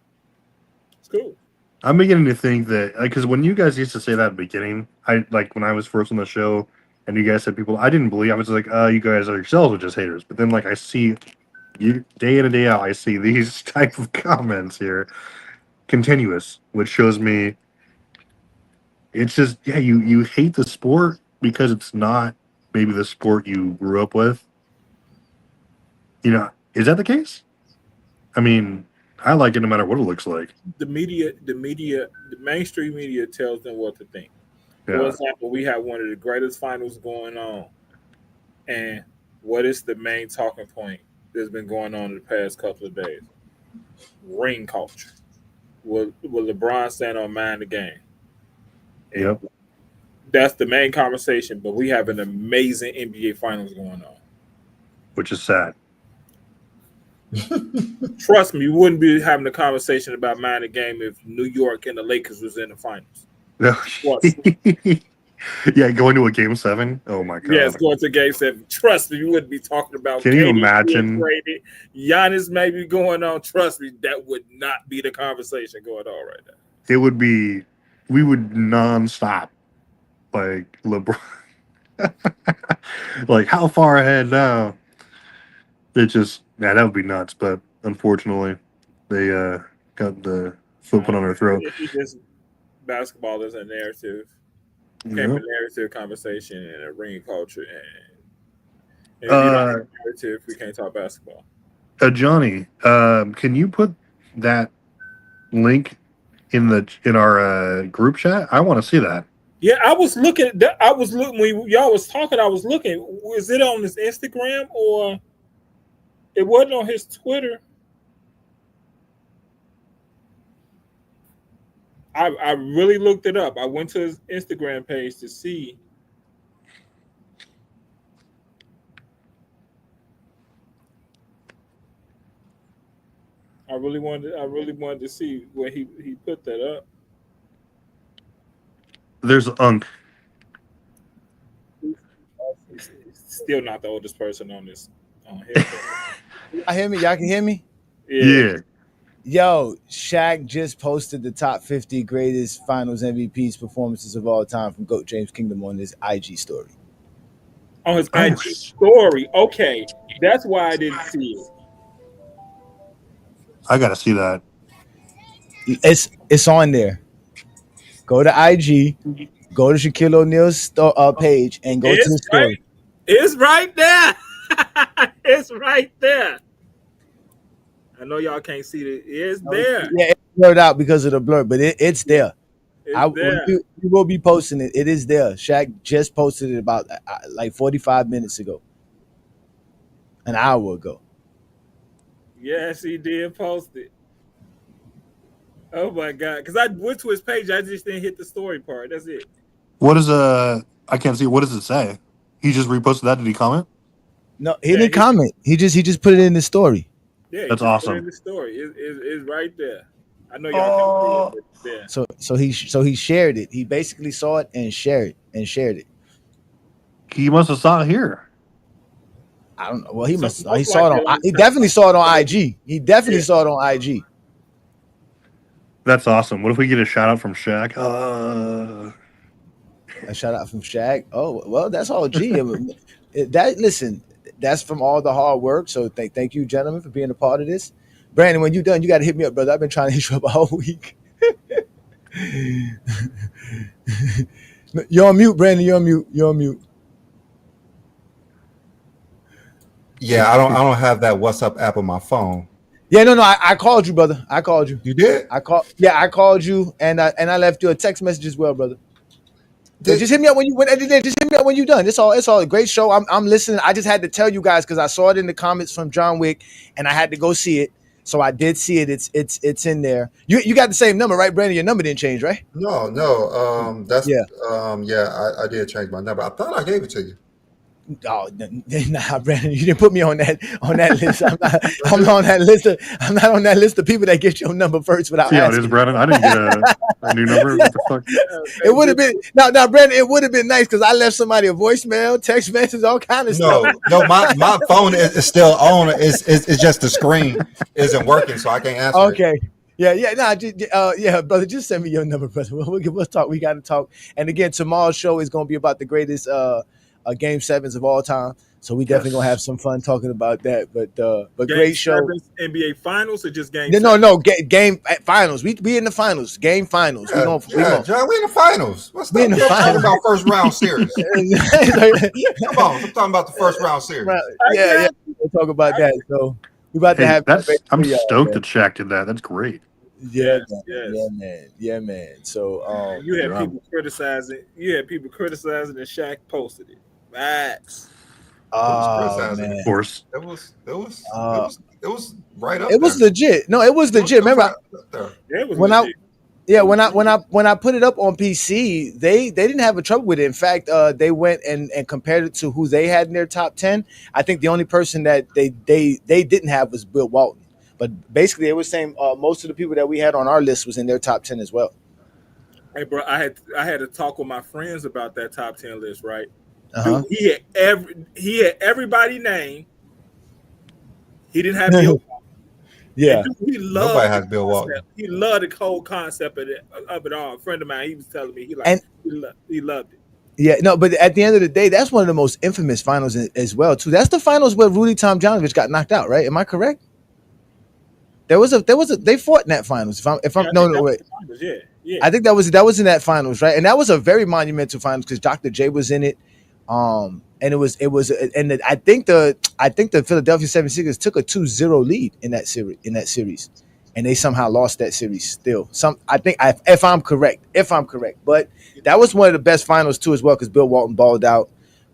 it's cool. I'm beginning to think that because when you guys used to say that at the beginning, I like when I was first on the show, and you guys said people, I didn't believe. I was like, you guys are yourselves are just haters. But then like I see you day in and day out, I see these type of comments here, continuous, which shows me it's just you hate the sport because it's not maybe the sport you grew up with. Is that the case? I mean, I like it no matter what it looks like. The mainstream media tells them what to think. For Yeah. example, we have one of the greatest finals going on, and what is the main talking point that's been going on in the past couple of days? Ring culture. Will LeBron stand on mind the game? And Yep. that's the main conversation. But we have an amazing NBA finals going on. Which is sad. Trust me, we wouldn't be having a conversation about mind the game if New York and the Lakers was in the finals. No. Trust me. Yeah, going to a game 7. Oh my god. Yes, going to game 7. Trust me, you wouldn't be talking about. Can you imagine? Giannis may be going on. Trust me, that would not be the conversation going on right now. It would be. We would nonstop. Like LeBron. Like how far ahead now? It just that would be nuts. But unfortunately, they got the foot put on their throat. It's just basketball is a narrative. Became a narrative conversation and a ring culture, and if you don't have a narrative, we can't talk basketball. Johnny, can you put that link in our group chat? I want to see that. Yeah, I was looking. I was looking when y'all was talking. I was looking. Was it on his Instagram or it wasn't on his Twitter? I really looked it up. I went to his Instagram page to see. I really wanted to see where he put that up. There's Unk. He's still not the oldest person on this on here. I hear me. Y'all can hear me. Yeah. Yo, Shaq just posted the top 50 greatest Finals MVPs performances of all time from GOAT James Kingdom on his IG story. On his IG story. Okay, that's why I didn't see it. I gotta see that. It's on there. Go to IG, go to Shaquille O'Neal's page, and go to the story. Right. It's right there. It's right there. I know y'all can't see it. It's there. Yeah, it's blurred out because of the blur, but it's there. There. We will be posting it. It is there. Shaq just posted it about like 45 minutes ago, an hour ago. Yes, he did post it. Oh my god! Because I went to his page, I just didn't hit the story part. That's it. What is I can't see. What does it say? He just reposted that. Did he comment? No, he didn't comment. He just put it in the story. Yeah, that's awesome. Put it in the story. It's right there. I know y'all can't see it, but it's there. So he shared it. He basically saw it and shared it. He must have saw it here. I don't know. Well, he saw it on. He definitely saw it on IG. He definitely saw it on IG. That's awesome. What if we get a shout out from Shaq? A shout out from Shaq. Oh well, that's all G. Listen, that's from all the hard work. So thank you, gentlemen, for being a part of this. Brandon, when you're done, you got to hit me up, brother. I've been trying to hit you up all week. You're on mute, Brandon. You're on mute. Yeah, I don't have that WhatsApp app on my phone. Yeah, no. I called you, brother. I called you. You did? I called you, and I left you a text message as well, brother. Just hit me up when you're done. It's all a great show. I'm listening. I just had to tell you guys because I saw it in the comments from John Wick, and I had to go see it. So I did see it. It's in there. You got the same number, right, Brandon? Your number didn't change, right? No. I did change my number. I thought I gave it to you. Oh, nah, Brandon, you didn't put me on that list. I'm not on that list. I'm not on that list of people that get your number first without See how it is, asking. Brandon? I didn't get a new number. What the fuck? It would have been now, Brandon. It would have been nice because I left somebody a voicemail, text message, all kind of stuff. No, my phone is still on. It's just the screen isn't working, so I can't answer. Okay. Yeah, yeah, brother. Just send me your number, brother. We'll talk. We got to talk. And again, tomorrow's show is going to be about the greatest game sevens of all time. So we definitely gonna have some fun talking about that. But great show. NBA finals or just game? No, game finals. We in the finals. Game finals. Yeah, we in the finals. What's we in the finals. Talking about first round series. Come on, I'm talking about the first round series. Yeah. We'll talk about that. So we about to have. I'm stoked that Shaq did that. That's great. Yeah, man. So you had people criticizing. And Shaq posted it. Max. Man. Of course. It was right up. It was there. legit. No, it was legit. Remember when I put it up on PC, they didn't have a trouble with it. In fact, they went and compared it to who they had in their top 10. I think the only person that they didn't have was Bill Walton. But basically, they were saying most of the people that we had on our list was in their top 10 as well. Hey, bro, I had to talk with my friends about that top 10 list, right? Uh-huh. Dude, he had everybody named. He didn't have Bill Walton. Yeah. Dude, nobody has Bill Walton. He loved the whole concept of it all. A friend of mine, he was telling me he loved it. Yeah, no, but at the end of the day, that's one of the most infamous finals as well, too. That's the finals where Rudy Tomjanovich got knocked out, right? Am I correct? They fought in that finals. I think that was in that finals, right? And that was a very monumental finals because Dr. J was in it. And it was I think the Philadelphia 76ers took a 2-0 lead in that series, and they somehow lost that series still. If I'm correct, but that was one of the best finals too as well because Bill Walton balled out.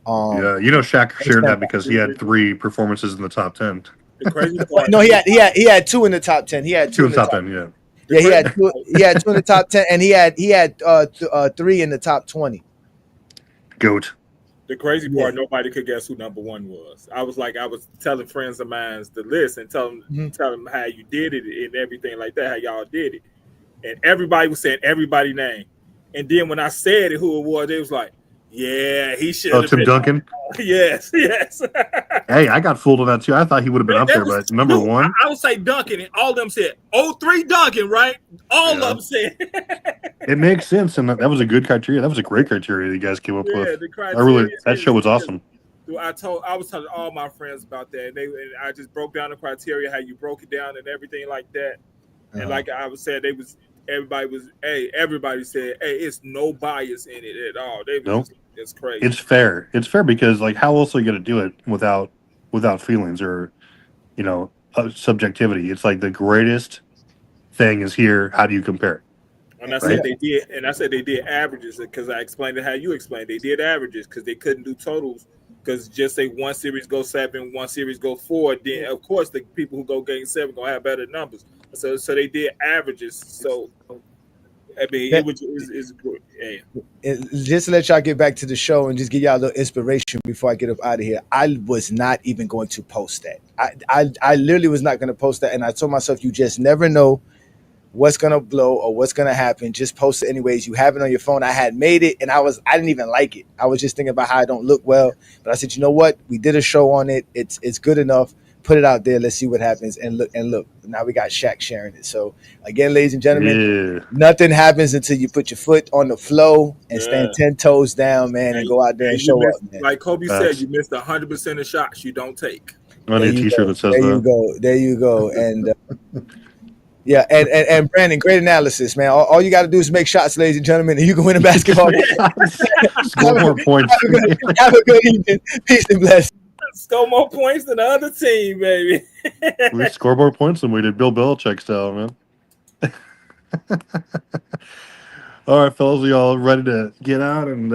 Shaq shared that because he had 3 performances in the top 10. The crazy part. No, he had 2 in the top 10. He had 2 in the top 10. Yeah. Yeah, he had 2 in the top 10, and he had 3 in the top 20. Goat. The crazy part, nobody could guess who number 1 was. I was telling friends of mine the list and tell them how you did it and everything like that, how y'all did it, and everybody was saying everybody's name. And then when I said it, who it was, they was like, "Yeah, he should." Oh, Tim Duncan. Yes. Hey, I got fooled on that too. I thought he would have been up there, but number 1. I would say Duncan, and all of them said 03 Duncan, right? All of them said. It makes sense, and that was a good criteria. That was a great criteria you guys came up with. That show was awesome. I was telling all my friends about that, and I just broke down the criteria, how you broke it down, and everything like that. And like I was saying, everybody said, "Hey, it's no bias in it at all." It's crazy. It's fair. It's fair because how else are you going to do it without feelings or subjectivity? It's like the greatest thing is here. How do you compare? And I said they did averages because I explained it how you explained. They did averages because they couldn't do totals because just say one series go 7, one series go 4. Then of course the people who go game 7 gonna have better numbers. So they did averages. So I mean, it's good. Yeah. Just to let y'all get back to the show and just give y'all a little inspiration before I get up out of here. I was not even going to post that. I literally was not going to post that, and I told myself, you just never know what's gonna blow or what's gonna happen. Just post it anyways. You have it on your phone. I had made it, and I didn't even like it. I was just thinking about how I don't look well. But I said, you know what? We did a show on it. It's good enough. Put it out there. Let's see what happens. And look. Now we got Shaq sharing it. So again, ladies and gentlemen, nothing happens until you put your foot on the flow and stand 10 toes down, man, and go out there and show up, man. Like Kobe said, you missed 100% of shots you don't take. I need a T-shirt that says that. There you go. And yeah, and Brandon, great analysis, man. All you got to do is make shots, ladies and gentlemen, and you can win a basketball game. Score more points. Have a good evening. Peace and blessings. Score more points than the other team, baby. We score more points than we did Bill Belichick style, man. All right, fellas, are y'all ready to get out and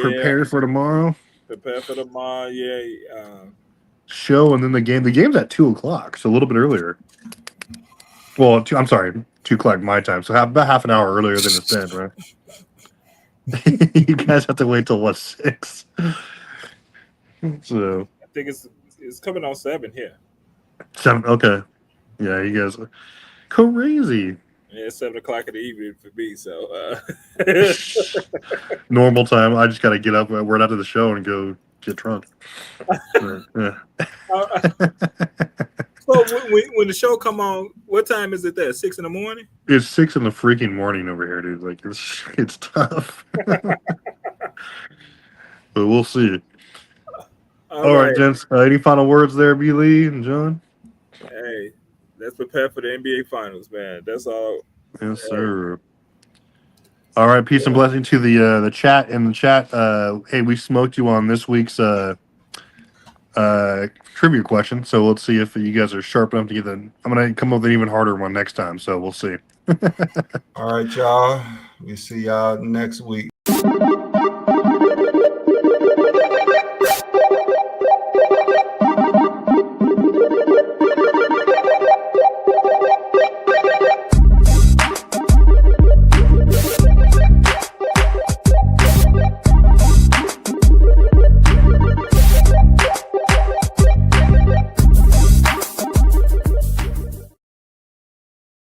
prepare for tomorrow? Prepare for tomorrow, yeah. Show and then the game. The game's at 2:00, so a little bit earlier. Well, 2:00 my time, so about half an hour earlier than it's been, right? You guys have to wait till 6? So I think it's coming on 7 here. 7. Okay. Yeah, you guys are crazy. Yeah, it's 7 o'clock in the evening for me. So Normal time. I just got to get up right after the show and go get drunk. Yeah. so when the show come on, what time is it there? 6 in the morning? It's 6 in the freaking morning over here, dude. Like it's tough. But we'll see. All right, gents. Any final words there, B. Lee and John? Hey, let's prepare for the NBA Finals, man. That's all. Yes, sir. All right, peace and blessing to the chat. In the chat, hey, we smoked you on this week's trivia question. So let's see if you guys are sharp enough to get the. I'm gonna come up with an even harder one next time. So we'll see. All right, y'all. We see y'all next week.